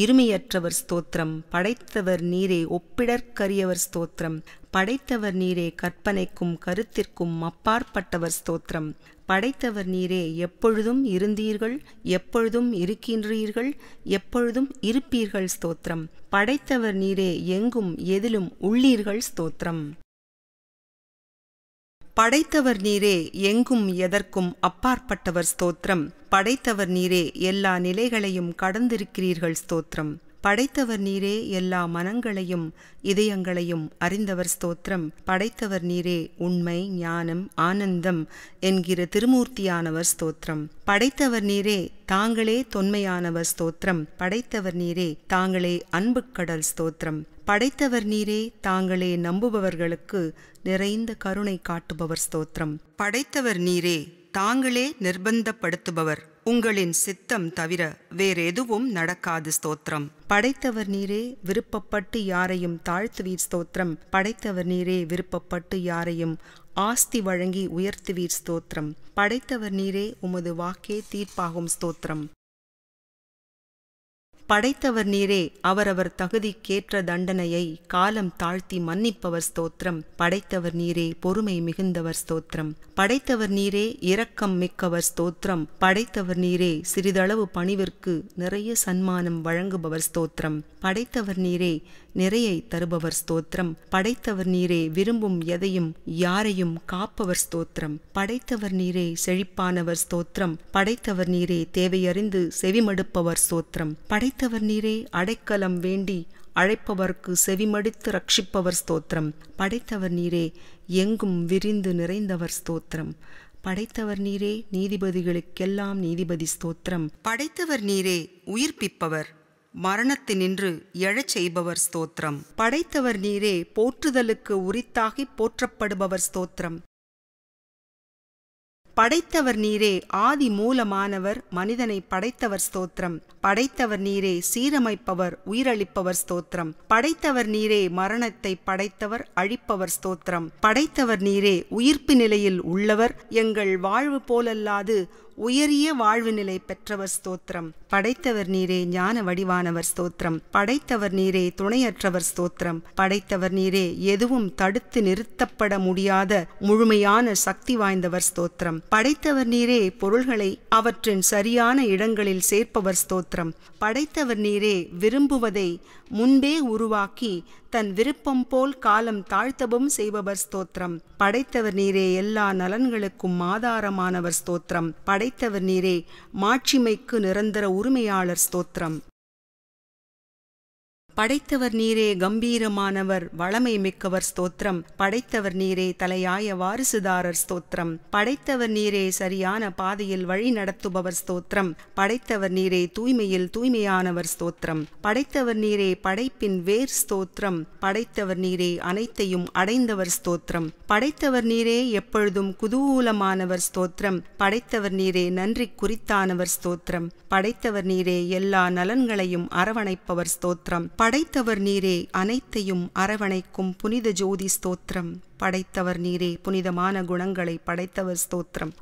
இருமையற்றவர் ஸ்தோத்திரம். படைத்தவர் நீரே ஒப்பிடற்கரியவர் ஸ்தோத்திரம். படைத்தவர் நீரே கற்பனைக்கும் கருத்திற்கும் அப்பாற்பட்டவர் ஸ்தோத்திரம். படைத்தவர் நீரே எப்பொழுதும் இருந்தீர்கள், எப்பொழுதும் இருக்கின்றீர்கள், எப்பொழுதும் இருப்பீர்கள் ஸ்தோத்திரம். படைத்தவர் நீரே எங்கும் எதிலும் உள்ளீர்கள் ஸ்தோத்திரம். படைத்தவர் நீரே எங்கும் எதற்கும் அப்பாற்பட்டவர் ஸ்தோத்திரம். படைத்தவர் நீரே எல்லா நிலைகளையும் கடந்திருக்கிறீர்கள் ஸ்தோத்திரம். படைத்தவர் நீரே எல்லா மனங்களையும் இதயங்களையும் அறிந்தவர் ஸ்தோத்திரம். படைத்தவர் நீரே உண்மை, ஞானம், ஆனந்தம் என்கிற திருமூர்த்தியானவர் ஸ்தோத்திரம். படைத்தவர் நீரே தாங்களே தொன்மையானவர் ஸ்தோத்திரம். படைத்தவர் நீரே தாங்களே அன்பு கடல் ஸ்தோத்திரம். படைத்தவர் நீரே தாங்களே நம்புபவர்களுக்கு நிறைந்த கருணை காட்டுபவர் ஸ்தோத்திரம். படைத்தவர் நீரே தாங்களே நிர்பந்தப்படுத்துபவர். உங்களின் சித்தம் தவிர வேறெதுவும் நடக்காது ஸ்தோத்திரம். படைத்தவர் நீரே விருப்பப்பட்டு யாரையும் தாழ்த்துவீர் ஸ்தோத்திரம். படைத்தவர் நீரே விருப்பப்பட்டு யாரையும் ஆஸ்தி வழங்கி உயர்த்துவீர் ஸ்தோத்திரம். படைத்தவர் நீரே உமது வாக்கே தீர்ப்பாகும் ஸ்தோத்திரம். படைத்தவர் நீரே, அவரவர் தகுதிக்கேற்ற தண்டனையை காலம் தாழ்த்தி மன்னிப்பவர் ஸ்தோத்திரம். படைத்தவர் நீரே, பொறுமை மிகுந்தவர் ஸ்தோத்திரம். படைத்தவர் நீரே, இரக்கம் மிக்கவர் ஸ்தோத்திரம். படைத்தவர் நீரே, சிறிதளவு பணிவிற்கு நிறைய சன்மானம் வழங்குபவர் ஸ்தோத்திரம். படைத்தவர் நீரே, நிறையை தருபவர் ஸ்தோத்திரம். படைத்தவர் நீரே, விரும்பும் எதையும் யாரையும் காப்பவர் ஸ்தோத்திரம். படைத்தவர் நீரே, செழிப்பானவர் ஸ்தோத்திரம். படைத்தவர் நீரே, தேவையறிந்து செவிமடுப்பவர் ஸ்தோத்திரம். படைத்தவர் நீரே, அடைக்கலம் வேண்டி அழைப்பவர்க்கு செவிமடித்து ரட்சிப்பவர் ஸ்தோத்திரம். படைத்தவர் நீரே, எங்கும் விரிந்து நிறைந்தவர் ஸ்தோத்திரம். படைத்தவர் நீரே, நீதிபதிகளுக்கெல்லாம் நீதிபதி ஸ்தோத்திரம். படைத்தவர் நீரே, உயிர்ப்பிப்பவர், மரணத்தினின்று எழச் செய்பவர் ஸ்தோத்திரம். படைத்தவர் நீரே, போற்றுதலுக்கு உரித்தாகி போற்றப்படுபவர் ஸ்தோத்திரம். படைத்தவர் நீரே, ஆதி மூலமானவர், மனிதனை படைத்தவர் ஸ்தோத்திரம். படைத்தவர் நீரே, சீரமைப்பவர், உயிரளிப்பவர் ஸ்தோத்திரம். படைத்தவர் நீரே, மரணத்தை படைத்தவர், அழிப்பவர் ஸ்தோத்திரம். படைத்தவர் நீரே, உயிர்ப்பு நிலையில் உள்ளவர், எங்கள் வாழ்வு போலல்லாது உயரிய வாழ்வு நிலை பெற்றவர் ஸ்தோத்திரம். படைத்தவர் நீரே, ஞான வடிவானவர் ஸ்தோத்திரம். படைத்தவர் நீரே, துணையற்றவர் ஸ்தோத்திரம். படைத்தவர் நீரே, எதுவும் தடுத்து நிறுத்தப்பட முடியாத முழுமையான சக்தி வாய்ந்தவர் ஸ்தோத்திரம். படைத்தவர் நீரே, பொருள்களை அவற்றின் சரியான இடங்களில் சேர்ப்பவர் ஸ்தோத்திரம். படைத்தவர் நீரே, விரும்புவதை முன்பே உருவாக்கி தன் விருப்பம் போல் காலம் தாழ்த்தவும் செய்பவர் ஸ்தோத்திரம். படைத்தவர் நீரே, எல்லா நலன்களுக்கும் ஆதாரமானவர் ஸ்தோத்திரம். படைத்தவர் நீரே, மாட்சிமைக்கு நிரந்தர உரிமையாளர் ஸ்தோத்திரம். படைத்தவர் நீரே, கம்பீரமானவர், வளமை மிக்கவர் ஸ்தோத்திரம். படைத்தவர் நீரே, தலையாய வாரிசுதாரர் ஸ்தோத்திரம். படைத்தவர் நீரே, சரியான பாதையில் வழி நடத்துபவர் ஸ்தோத்திரம். படைத்தவர் நீரே, தூய்மையில் தூய்மையானவர் ஸ்தோத்திரம். படைத்தவர் நீரே, படைப்பின் வேர் ஸ்தோத்திரம். படைத்தவர் நீரே, அனைத்தையும் அடைந்தவர் ஸ்தோத்திரம். படைத்தவர் நீரே, எப்பொழுதும் குதூகூலமானவர் ஸ்தோத்திரம். படைத்தவர் நீரே, நன்றி குறித்தானவர் ஸ்தோத்திரம். படைத்தவர் நீரே, எல்லா நலன்களையும் அரவணைப்பவர் ஸ்தோத்திரம். படைத்தவர் நீரே, அனைத்தையும் அரவணைக்கும் புனித ஜோதி ஸ்தோத்திரம். படைத்தவர் நீரே, புனிதமான குணங்களை படைத்தவர் ஸ்தோத்திரம்.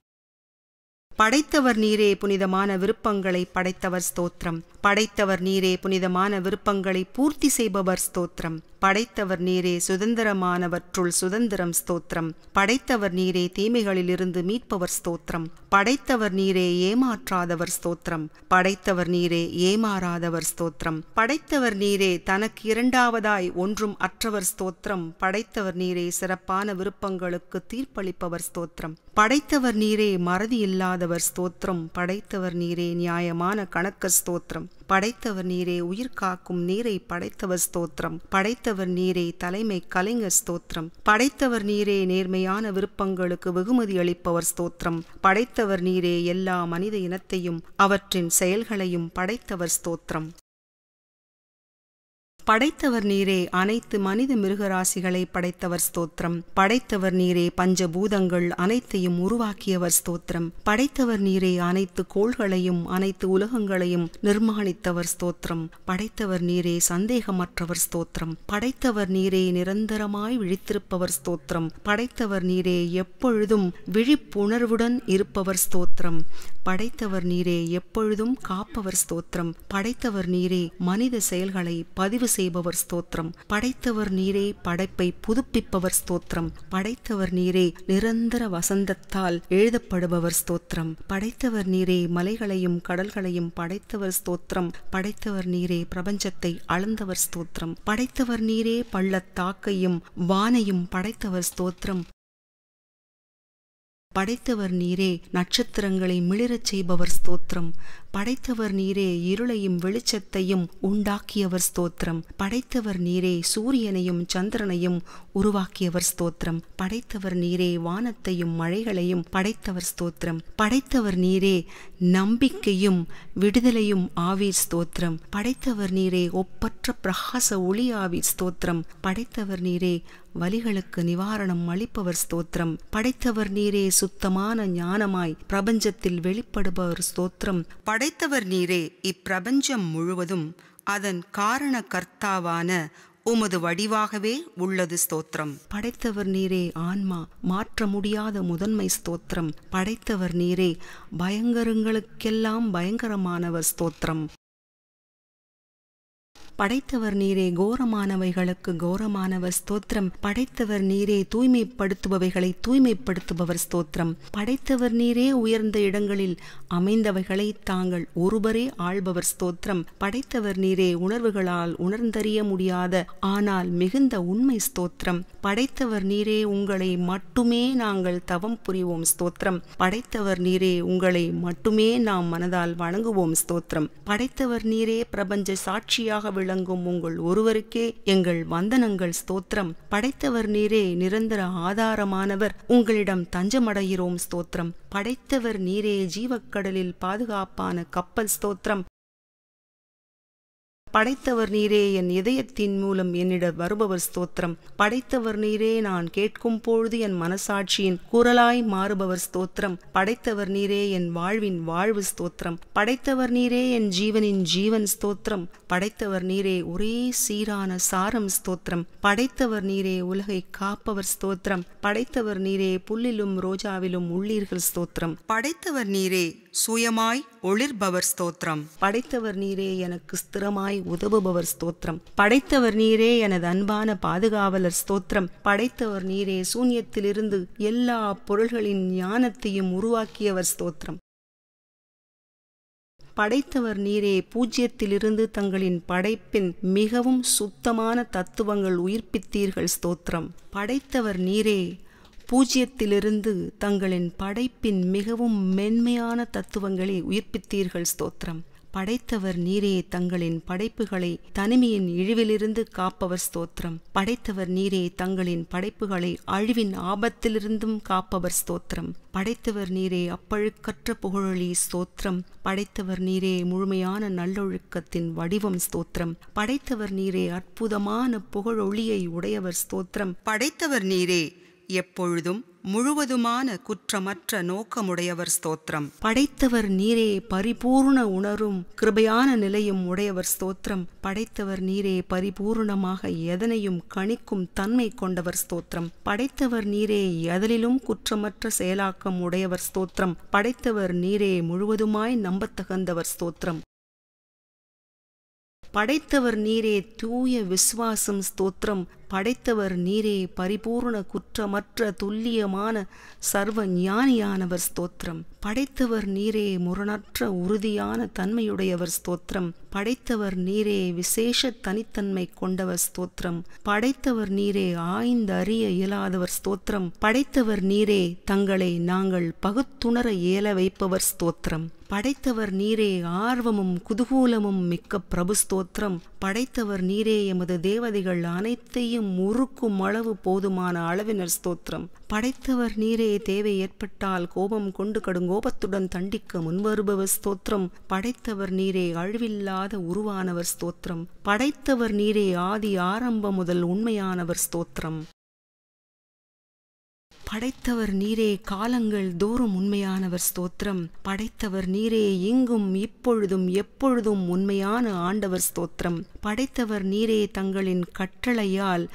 படைத்தவர் நீரே, புனிதமான விருப்பங்களை படைத்தவர் ஸ்தோத்திரம். படைத்தவர் நீரே, புனிதமான விருப்பங்களை பூர்த்தி செய்பவர் ஸ்தோத்திரம். படைத்தவர் நீரே, சுதந்திரமானவற்றுள் சுதந்திரம் ஸ்தோத்திரம். படைத்தவர் நீரே, தீமைகளிலிருந்து மீட்பவர் ஸ்தோத்திரம். படைத்தவர் நீரே, ஏமாற்றாதவர் ஸ்தோத்திரம். படைத்தவர் நீரே, ஏமாறாதவர் ஸ்தோத்திரம். படைத்தவர் நீரே, தனக்கு இரண்டாவதாய் ஒன்றும் அற்றவர் ஸ்தோத்திரம். படைத்தவர் நீரே, சிறப்பான விருப்பங்களுக்கு தீர்ப்பளிப்பவர் ஸ்தோத்திரம். படைத்தவர் நீரே, மறதி இல்லாதவர் ஸ்தோத்திரம். படைத்தவர் நீரே, நியாயமான கணக்கு ஸ்தோத்திரம். படைத்தவர் நீரே, உயிர் காக்கும் நீரை படைத்தவர் ஸ்தோத்திரம். படைத்தவர் நீரே, தலைமை கலைஞர் ஸ்தோத்திரம். படைத்தவர் நீரே, நேர்மையான விருப்பங்களுக்கு வெகுமதி அளிப்பவர் ஸ்தோத்திரம். படைத்தவர் நீரே, எல்லா மனித இனத்தையும் அவற்றின் செயல்களையும் படைத்தவர் ஸ்தோத்திரம். படைத்தவர் நீரே, அனைத்து மனித மிருகராசிகளை படைத்தவர் ஸ்தோத்திரம். படைத்தவர் நீரே, பஞ்சபூதங்கள் அனைத்தையும் உருவாக்கியவர் ஸ்தோத்திரம். படைத்தவர் நீரே, அனைத்து கோள்களையும் அனைத்து உலகங்களையும் நிர்மாணித்தவர் ஸ்தோத்திரம். படைத்தவர் நீரே, சந்தேகமற்றவர் ஸ்தோத்திரம். படைத்தவர் நீரே, நிரந்தரமாய் விழித்திருப்பவர் ஸ்தோத்திரம். படைத்தவர் நீரே, எப்பொழுதும் விழிப்புணர்வுடன் இருப்பவர் ஸ்தோத்திரம். படைத்தவர் நீரே, எப்பொழுதும் காப்பவர் ஸ்தோத்திரம். படைத்தவர் நீரே, மனித செயல்களை பதிவு செய்பவர் ஸ்தோத்திரம். படைத்தவர் நீரே, படைப்பை புதுப்பிப்பவர் ஸ்தோத்திரம். படைத்தவர் நீரே, நிரந்தர வசந்தத்தால் எழுதப்படுபவர் ஸ்தோத்திரம். படைத்தவர் நீரே, மலைகளையும் கடல்களையும் படைத்தவர் ஸ்தோத்திரம். படைத்தவர் நீரே, பிரபஞ்சத்தை அளந்தவர் ஸ்தோத்திரம். படைத்தவர் நீரே, பள்ளத்தாக்கையும் வானையும் படைத்தவர் ஸ்தோத்திரம். படைத்தவர் நீரே, நட்சத்திரங்களை மிளிரச் செய்பவர் ஸ்தோத்திரம். படைத்தவர் நீரே, இருளையும் வெளிச்சத்தையும் உண்டாக்கியவர் ஸ்தோத்திரம். படைத்தவர் நீரே, சூரியனையும் சந்திரனையும் உருவாக்கியவர் ஸ்தோத்திரம். படைத்தவர் நீரே, வானத்தையும் மழைகளையும் படைத்தவர் ஸ்தோத்திரம். படைத்தவர் நீரே, நம்பிக்கையும் விடுதலையும் ஆவீர் ஸ்தோத்திரம். படைத்தவர் நீரே, ஒப்பற்ற பிரகாச ஒளி ஆவீர் ஸ்தோத்திரம். படைத்தவர் நீரே, வலிகளுக்கு நிவாரணம் அளிப்பவர் ஸ்தோத்திரம். படைத்தவர் நீரே, சுத்தமான ஞானமாய் பிரபஞ்சத்தில் வெளிப்படுபவர் ஸ்தோத்திரம். படைத்தவர் நீரே, இப்பிரபஞ்சம் முழுவதும் அதன் காரண கர்த்தாவான உமது வடிவாகவே உள்ளது ஸ்தோத்திரம். படைத்தவர் நீரே, ஆன்மா மாற்ற முடியாத முதன்மை ஸ்தோத்திரம். படைத்தவர் நீரே, பயங்கரங்களுக்கெல்லாம் பயங்கரமானவர் ஸ்தோத்திரம். படைத்தவர் நீரே கோரமானவைகளுக்கு கோரமானவர் ஸ்தோத்திரம். படைத்தவர் நீரே தூய்மைப்படுத்துபவைகளை தூய்மைப்படுத்துபவர் ஸ்தோத்திரம். படைத்தவர் நீரே உயர்ந்த இடங்களில் அமைந்தவைகளை தாங்கள் ஒருவரே ஆள்பவர் ஸ்தோத்திரம். படைத்தவர் நீரே உணர்வுகளால் உணர்ந்தறிய முடியாத ஆனால் மிகுந்த உண்மை ஸ்தோத்திரம். படைத்தவர் நீரே உங்களை மட்டுமே நாங்கள் தவம் புரிவோம் ஸ்தோத்திரம். படைத்தவர் நீரே உங்களை மட்டுமே நாம் மனதால் வணங்குவோம் ஸ்தோத்திரம். படைத்தவர் நீரே பிரபஞ்ச சாட்சியாக விளங்கும் உங்கள் ஒருவருக்கே எங்கள் வந்தனங்கள் ஸ்தோத்திரம். படைத்தவர் நீரே நிரந்தர ஆதாரமானவர், உங்களிடம் தஞ்சமடைகிறோம் ஸ்தோத்திரம். படைத்தவர் நீரே ஜீவக்கடலில் பாதுகாப்பான கப்பல் ஸ்தோத்திரம். படைத்தவர் நீரே என் இதயத்தின் மூலம் என்னிடம் வருபவர் ஸ்தோத்திரம். படைத்தவர் நீரே நான் கேட்கும் பொழுது என் மனசாட்சியின் குரலாய் மாறுபவர் ஸ்தோத்திரம். படைத்தவர் நீரே என் வாழ்வின் வாழ்வு ஸ்தோத்திரம். படைத்தவர் நீரே என் ஜீவனின் ஜீவன் ஸ்தோத்திரம். படைத்தவர் நீரே ஒரே சீரான சாரம் ஸ்தோத்திரம். படைத்தவர் நீரே உலகை காப்பவர் ஸ்தோத்திரம். படைத்தவர் நீரே புல்லிலும் ரோஜாவிலும் உள்ளீர்கள் ஸ்தோத்திரம். படைத்தவர் நீரே சுயமாய் ஒளிர்பவர் ஸ்தோத்திரம். படைத்தவர் நீரே எனக்கு ஸ்திரமாய் உதவுபவர் ஸ்தோத்திரம். படைத்தவர் நீரே எனது அன்பான பாதுகாவலர் ஸ்தோத்திரம். படைத்தவர் நீரே சூன்யத்திலிருந்து எல்லா பொருள்களின் ஞானத்தையும் உருவாக்கியவர் ஸ்தோத்திரம். படைத்தவர் நீரே பூஜ்யத்திலிருந்து தங்களின் படைப்பின் மிகவும் சுத்தமான தத்துவங்கள் உயிர்ப்பித்தீர்கள் ஸ்தோத்திரம். படைத்தவர் நீரே பூஜ்யத்திலிருந்து தங்களின் படைப்பின் மிகவும் மென்மையான தத்துவங்களை உயிர்ப்பித்தீர்கள் ஸ்தோத்திரம். படைத்தவர் நீரே தங்களின் படைப்புகளை தனிமையின் இழிவிலிருந்து காப்பவர் ஸ்தோத்திரம். படைத்தவர் நீரே தங்களின் படைப்புகளை அழிவின் ஆபத்திலிருந்தும் காப்பவர் ஸ்தோத்திரம். படைத்தவர் நீரே அப்பழுக்கற்ற புகழொளி ஸ்தோத்திரம். படைத்தவர் நீரே முழுமையான நல்லொழுக்கத்தின் வடிவம் ஸ்தோத்திரம். படைத்தவர் நீரே அற்புதமான புகழொளியை உடையவர் ஸ்தோத்திரம். படைத்தவர் நீரே எப்பொழுதும் முழுவதுமான குற்றமற்ற நோக்கமுடையவர் ஸ்தோத்திரம். படைத்தவர் நீரே பரிபூர்ண உணரும் கிருபையான நிலையும் உடையவர் ஸ்தோத்திரம். படைத்தவர் நீரே பரிபூர்ணமாக எதனையும் கணிக்கும் தன்மை கொண்டவர் ஸ்தோத்திரம். படைத்தவர் நீரே எதனிலும் குற்றமற்ற செயலாக்கம் உடையவர் ஸ்தோத்திரம். படைத்தவர் நீரே முழுவதுமாய் நம்பத்தகுந்தவர் ஸ்தோத்திரம். படைத்தவர் நீரே தூய விசுவாசம் ஸ்தோத்திரம். படைத்தவர் நீரே பரிபூர்ண குற்றமற்ற துல்லியமான சர்வ ஞானியானவர் ஸ்தோத்திரம். படைத்தவர் நீரே முரணற்ற உறுதியான தன்மையுடையவர் ஸ்தோத்திரம். படைத்தவர் நீரே விசேஷ தனித்தன்மை கொண்டவர் ஸ்தோத்திரம். படைத்தவர் நீரே ஆய்ந்தறிய இயலாதவர் ஸ்தோத்திரம். படைத்தவர் நீரே தங்களை நாங்கள் பகுத்துணர இயல வைப்பவர் ஸ்தோத்திரம். படைத்தவர் நீரே ஆர்வமும் குதூகூலமும் மிக்க பிரபு ஸ்தோத்திரம். படைத்தவர் நீரே எமது தேவதைகள் அனைத்தையும் முறுக்கும் அளவு போதுமான அளவினர் ஸ்தோத்திரம். படைத்தவர் நீரே தேவை ஏற்பட்டால் கோபம் கொண்டு கடுங்கோபத்துடன் தண்டிக்க முன்வருபவர் ஸ்தோத்திரம். படைத்தவர் நீரே அழிவில்லாத உருவானவர் ஸ்தோத்திரம். படைத்தவர் நீரே ஆதி ஆரம்பம் முதல் உண்மையானவர் ஸ்தோத்திரம். படைத்தவர் நீரே காலங்கள் தோறும் உண்மையானவர் ஸ்தோத்திரம். படைத்தவர் நீரே இங்கும் இப்பொழுதும் எப்பொழுதும் உண்மையான ஆண்டவர் ஸ்தோத்திரம். படைத்தவர் நீரே தங்களின் கட்டளையால்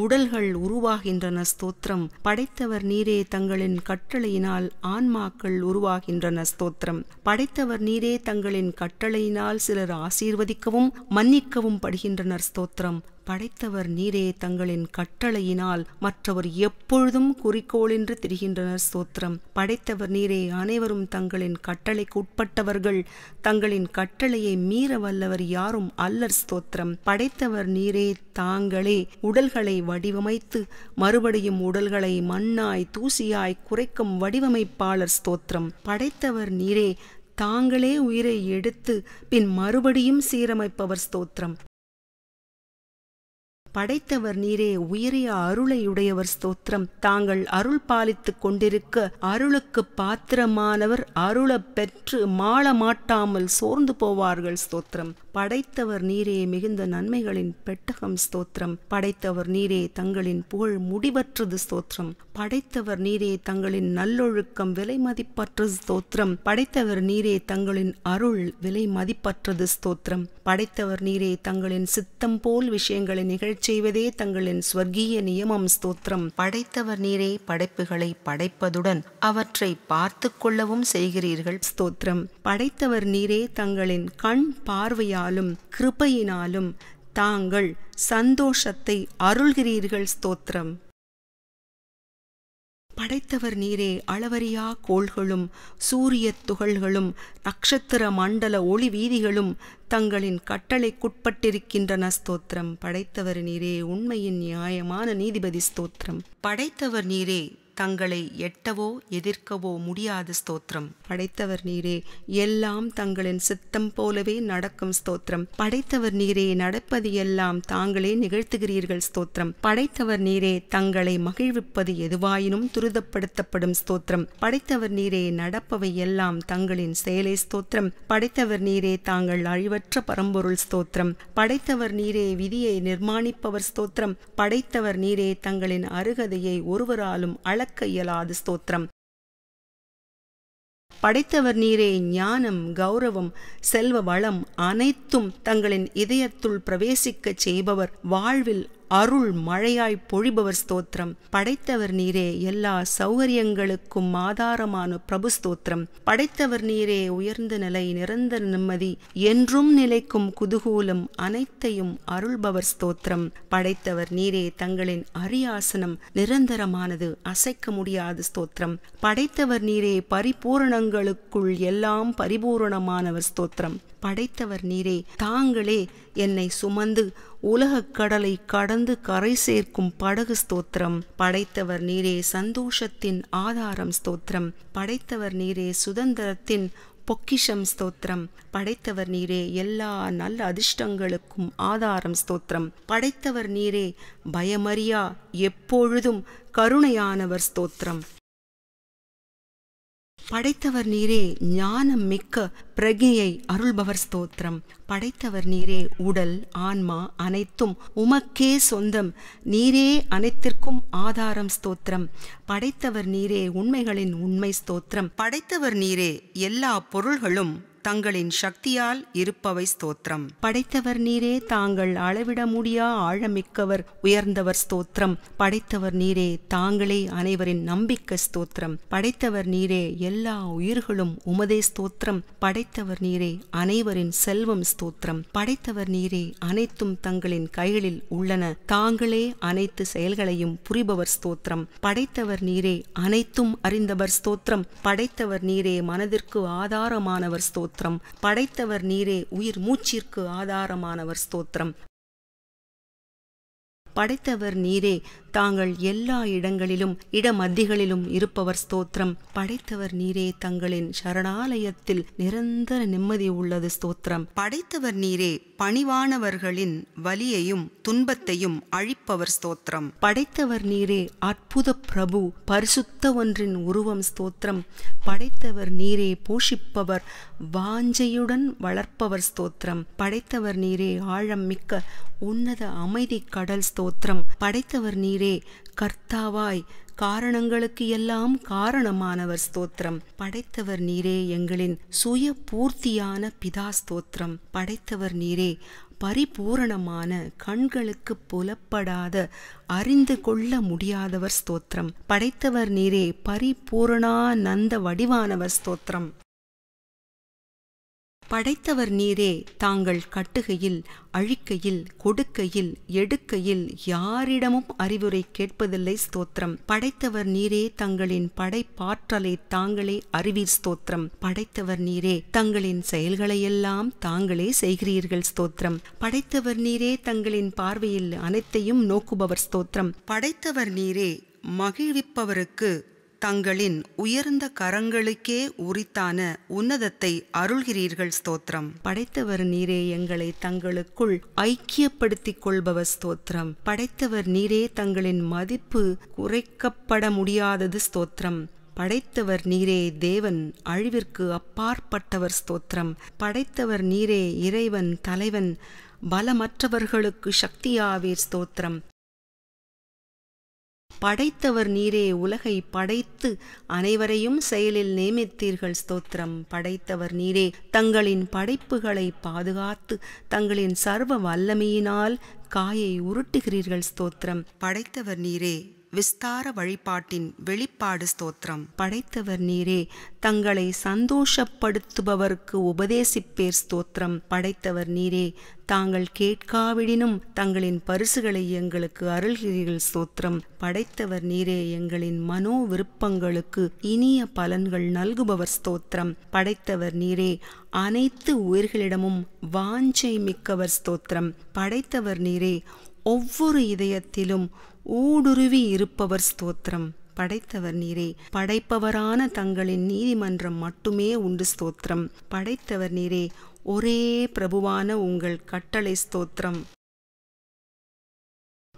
உடல்கள் உருவாகின்றன ஸ்தோத்திரம். படைத்தவர் நீரே தங்களின் கட்டளையினால் ஆன்மாக்கள் உருவாகின்றன ஸ்தோத்திரம். படைத்தவர் நீரே தங்களின் கட்டளையினால் சிலர் ஆசீர்வதிக்கவும் மன்னிக்கவும் படுகின்றனர் ஸ்தோத்திரம். படைத்தவர் நீரே தங்களின் கட்டளையினால் மற்றவர் எப்பொழுதும் குறிக்கோளின்றி திரிகின்றனர் ஸ்தோத்திரம். படைத்தவர் நீரே அனைவரும் தங்களின் கட்டளைக்கு உட்பட்டவர்கள், தங்களின் கட்டளையை மீற வல்லவர் யாரும் அல்லர் ஸ்தோத்திரம். படைத்தவர் நீரே தாங்களே உடல்களை வடிவமைத்து மறுபடியும் உடல்களை மண்ணாய் தூசியாய் குறைக்கும் வடிவமைப்பாளர் ஸ்தோத்திரம். படைத்தவர் நீரே தாங்களே உயிரை எடுத்து பின் மறுபடியும் சீரமைப்பவர் ஸ்தோத்திரம். படைத்தவர் நீரே உயரிய அருளையுடையவர் ஸ்தோத்திரம். தாங்கள் அருள் பாலித்துக் கொண்டிருக்க அருளுக்கு பாத்திரமானவர் அருள பெற்று மாள மாட்டாமல் சோர்ந்து போவார்கள் ஸ்தோத்திரம். படைத்தவர் நீரே மிகுந்த நன்மைகளின் பெட்டகம் ஸ்தோத்திரம். படைத்தவர் நீரே தங்களின் புகழ் முடிவற்றது ஸ்தோத்திரம். படைத்தவர் நீரே தங்களின் நல்லொழுக்கம் விலை மதிப்பற்றது ஸ்தோத்திரம். படைத்தவர் நீரே தங்களின் அருள் விலை மதிப்பற்றது ஸ்தோத்திரம். படைத்தவர் நீரே தங்களின் சித்தம் போல் விஷயங்களை நிகழ்ச்செய்வதே தங்களின் ஸ்வர்கீய நியமம் ஸ்தோத்திரம். படைத்தவர் நீரே படைப்புகளை படைப்பதுடன் அவற்றை பார்த்து கொள்ளவும் செய்கிறீர்கள் ஸ்தோத்திரம். படைத்தவர் நீரே தங்களின் கண் பார்வையாலும் கிருபையினாலும் தாங்கள் சந்தோஷத்தை அருள்கிறீர்கள் ஸ்தோத்திரம். படைத்தவர் நீரே, அளவரியா கோள்களும் சூரியத் துகள்களும் நட்சத்திர மண்டல ஒளி வீதிகளும் தங்களின் கட்டளைக்குட்பட்டிருக்கின்றன ஸ்தோத்திரம். படைத்தவர் நீரே, உண்மையின் நியாயமான நீதிபதி ஸ்தோத்திரம். படைத்தவர் நீரே, தங்களை எட்டவோ எதிர்க்கவோ முடியாத ஸ்தோத்திரம். படைத்தவர் நீரே, எல்லாம் தங்களின் சித்தம் போலவே நடக்கும் ஸ்தோத்திரம். படைத்தவர் நீரே, நடப்பது எல்லாம் தாங்களே நிகழ்த்துகிறீர்கள் ஸ்தோத்திரம். படைத்தவர் நீரே, தங்களை மகிழ்விப்பது எதுவாயினும் துரிதப்படுத்தப்படும் ஸ்தோத்திரம். படைத்தவர் நீரே, நடப்பவை எல்லாம் தங்களின் செயலே ஸ்தோத்திரம். படைத்தவர் நீரே, தாங்கள் அழிவற்ற பரம்பொருள் ஸ்தோத்திரம். படைத்தவர் நீரே, விதியை நிர்மாணிப்பவர் ஸ்தோத்திரம். படைத்தவர் நீரே, தங்களின் அருகதையை ஒருவராலும் அளக்க இயலாது ஸ்தோத்திரம். படைத்தவர் நீரே, ஞானம், கௌரவம், செல்வ வளம் அனைத்தும் தங்களின் இதயத்துள் பிரவேசிக்கச் செய்பவர். வாழ்வில் அருள் மழையாய் பொழிபவர் ஸ்தோத்திரம். படைத்தவர் நீரே, எல்லா சௌகரியங்களுக்கும் ஆதாரமான பிரபு ஸ்தோத்திரம். படைத்தவர் நீரே, உயர்ந்த நிலை, நிரந்தர நிம்மதி, என்றும் நிலைக்கும் குதூகூலம் அனைத்தையும் அருள்பவர் ஸ்தோத்திரம். படைத்தவர் நீரே, தங்களின் அரியாசனம் நிரந்தரமானது, அசைக்க முடியாது ஸ்தோத்திரம். படைத்தவர் நீரே, பரிபூரணங்களுக்குள் எல்லாம் பரிபூரணமானவர் ஸ்தோத்திரம். படைத்தவர் நீரே, தாங்களே என்னை சுமந்து உலகக் கடலை கடந்து கரை சேர்க்கும் படகு ஸ்தோத்திரம். படைத்தவர் நீரே, சந்தோஷத்தின் ஆதாரம் ஸ்தோத்திரம். படைத்தவர் நீரே, சுதந்திரத்தின் பொக்கிஷம் ஸ்தோத்திரம். படைத்தவர் நீரே, எல்லா நல்ல அதிர்ஷ்டங்களுக்கும் ஆதாரம் ஸ்தோத்திரம். படைத்தவர் நீரே, பயமறியா எப்பொழுதும் கருணையானவர் ஸ்தோத்திரம். படைத்தவர் நீரே, ஞானம் மிக்க பிரஜையை அருள்பவர் ஸ்தோத்திரம். படைத்தவர் நீரே, உடல் ஆன்மா அனைத்தும் உமக்கே சொந்தம், நீரே அனைத்திற்கும் ஆதாரம் ஸ்தோத்திரம். படைத்தவர் நீரே, உண்மைகளின் உண்மை ஸ்தோத்திரம். படைத்தவர் நீரே, எல்லா பொருள்களும் தங்களின் சக்தியால் இருப்பவை ஸ்தோத்திரம். படைத்தவர் நீரே, தாங்கள் அளவிட முடியா ஆழமிக்கவர், உயர்ந்தவர் ஸ்தோத்திரம். படைத்தவர் நீரே, தாங்களே அனைவரின் நம்பிக்கை ஸ்தோத்திரம். படைத்தவர் நீரே, எல்லா உயிர்களும் உமதே ஸ்தோத்திரம். படைத்தவர் நீரே, அனைவரின் செல்வம் ஸ்தோத்திரம். படைத்தவர் நீரே, அனைத்தும் தங்களின் கைகளில் உள்ளன, தாங்களே அனைத்து செயல்களையும் புரிபவர் ஸ்தோத்திரம். படைத்தவர் நீரே, அனைத்தும் அறிந்தவர் ஸ்தோத்திரம். படைத்தவர் நீரே, மனதிற்கு ஆதாரமானவர் ஸ்தோத்திரம். படைத்தவர் நீரே, உயிர் மூச்சிற்கு ஆதாரமானவர் ஸ்தோத்திரம். படைத்தவர் நீரே, தாங்கள் எல்லா இடங்களிலும் இடமத்திகளிலும் இருப்பவர் ஸ்தோத்திரம். படைத்தவர் நீரே, தங்களின் சரணாலயத்தில் நிரந்தர நிம்மதி உள்ளது ஸ்தோத்திரம். படைத்தவர் நீரே, பணிவானவர்களின் வலியையும் துன்பத்தையும் அழிப்பவர் ஸ்தோத்திரம். படைத்தவர் நீரே, அற்புத பிரபு, பரிசுத்த ஒன்றின் உருவம் ஸ்தோத்திரம். படைத்தவர் நீரே, போஷிப்பவர், வாஞ்சையுடன் வளர்ப்பவர் ஸ்தோத்திரம். படைத்தவர் நீரே, ஆழம் மிக்க உன்னத அமைதி கடல் ஸ்தோத்திரம். படைத்தவர் நீரே, கர்த்தாவாய் காரணங்களுக்கு எல்லாம் காரணமானவர் ஸ்தோத்திரம். படைத்தவர் நீரே, எங்களின் சுய பூர்த்தியான பிதா ஸ்தோத்திரம். படைத்தவர் நீரே, பரிபூரணமான கண்களுக்கு புலப்படாத அறிந்து கொள்ள முடியாதவர் ஸ்தோத்திரம். படைத்தவர் நீரே, பரிபூரணானந்த வடிவானவர் ஸ்தோத்திரம். படைத்தவர் நீரே, தாங்கள் கட்டுகையில், அழிக்கையில், கொடுக்கையில், எடுக்கையில் யாரிடமும் அறிவுரை கேட்பதில்லை ஸ்தோத்திரம். படைத்தவர் நீரே, தங்களின் படைப்பாற்றலை தாங்களே அறிவீர் ஸ்தோத்திரம். படைத்தவர் நீரே, தங்களின் செயல்களையெல்லாம் தாங்களே செய்கிறீர்கள் ஸ்தோத்திரம். படைத்தவர் நீரே, தங்களின் பார்வையில் அனைத்தையும் நோக்குபவர் ஸ்தோத்திரம். படைத்தவர் நீரே, மகிழ்விப்பவருக்கு தங்களின் உயர்ந்த கரங்களுக்கே உரித்தான உன்னதத்தை அருள்கிறீர்கள் ஸ்தோத்திரம். படைத்தவர் நீரே, எங்களை தங்களுக்குள் ஐக்கியப்படுத்திக் கொள்பவர் ஸ்தோத்திரம். படைத்தவர் நீரே, தங்களின் மதிப்பு குறைக்கப்பட முடியாதது ஸ்தோத்திரம். படைத்தவர் நீரே, தேவன், அழிவிற்கு அப்பாற்பட்டவர் ஸ்தோத்திரம். படைத்தவர் நீரே, இறைவன், தலைவன், பலமற்றவர்களுக்கு சக்தியாவீர் ஸ்தோத்திரம். படைத்தவர் நீரே, உலகை படைத்து அனைவரையும் செயலில் நியமித்தீர்கள் ஸ்தோத்திரம். படைத்தவர் நீரே, தங்களின் படைப்புகளை பாதுகாத்து தங்களின் சர்வ வல்லமையினால் காயை உருட்டுகிறீர்கள் ஸ்தோத்திரம். படைத்தவர் நீரே, விஸ்தார வழிபாட்டின் வெளிப்பாடு ஸ்தோத்திரம். படைத்தவர் நீரே, தங்களை சந்தோஷப்படுத்துபவர்க்கு உபதேசிப்பேர் ஸ்தோத்திரம். படைத்தவர் நீரே, தாங்கள் கேட்காவிடினும் தங்களின் பரிசுகளை எங்களுக்கு அருள்கிறீர்கள் ஸ்தோத்திரம். படைத்தவர் நீரே, எங்களின் மனோ விருப்பங்களுக்கு இனிய பலன்கள் நல்குபவர் ஸ்தோத்திரம். படைத்தவர் நீரே, அனைத்து உயிர்களிடமும் வாஞ்சை மிக்கவர் ஸ்தோத்திரம். படைத்தவர் நீரே, ஒவ்வொரு இதயத்திலும் ஊடுருவி இருப்பவர் ஸ்தோத்திரம். படைத்தவர் நீரே, படைப்பவரான தங்களின் நீதிமன்றம் மட்டுமே உண்டு ஸ்தோத்திரம். படைத்தவர் நீரே, ஒரே பிரபுவான உங்கள் கட்டளை ஸ்தோத்திரம்.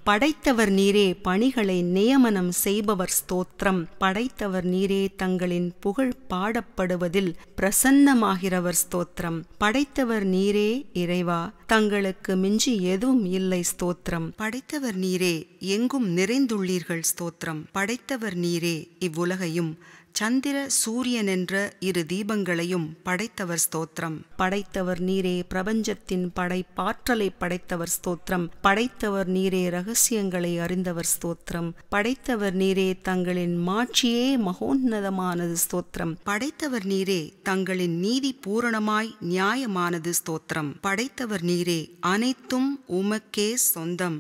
படைத்தவர் நீரே, பணிகளை நியமனம் செய்பவர் ஸ்தோத்திரம். படைத்தவர் நீரே, தங்களின் புகழ் பாடப்படுவதில் பிரசன்னமாகிறவர் ஸ்தோத்திரம். படைத்தவர் நீரே இறைவா, தங்களுக்கு மிஞ்சி எதுவும் இல்லை ஸ்தோத்திரம். படைத்தவர் நீரே, எங்கும் நிறைந்துள்ளீர்கள் ஸ்தோத்திரம். படைத்தவர் நீரே, இவ்வுலகையும் சந்திர சூரியன் என்ற இரு தீபங்களையும் படைத்தவர் ஸ்தோத்திரம். படைத்தவர் நீரே, பிரபஞ்சத்தின் படைப்பாற்றலை படைத்தவர் ஸ்தோத்திரம். படைத்தவர் நீரே, ரகசியங்களை அறிந்தவர் ஸ்தோத்திரம். படைத்தவர் நீரே, தங்களின் மாட்சியே மகோன்னதமானது ஸ்தோத்திரம். படைத்தவர் நீரே, தங்களின் நீதி பூரணமாய் நியாயமானது ஸ்தோத்திரம். படைத்தவர் நீரே, அனைத்தும் உமக்கே சொந்தம்,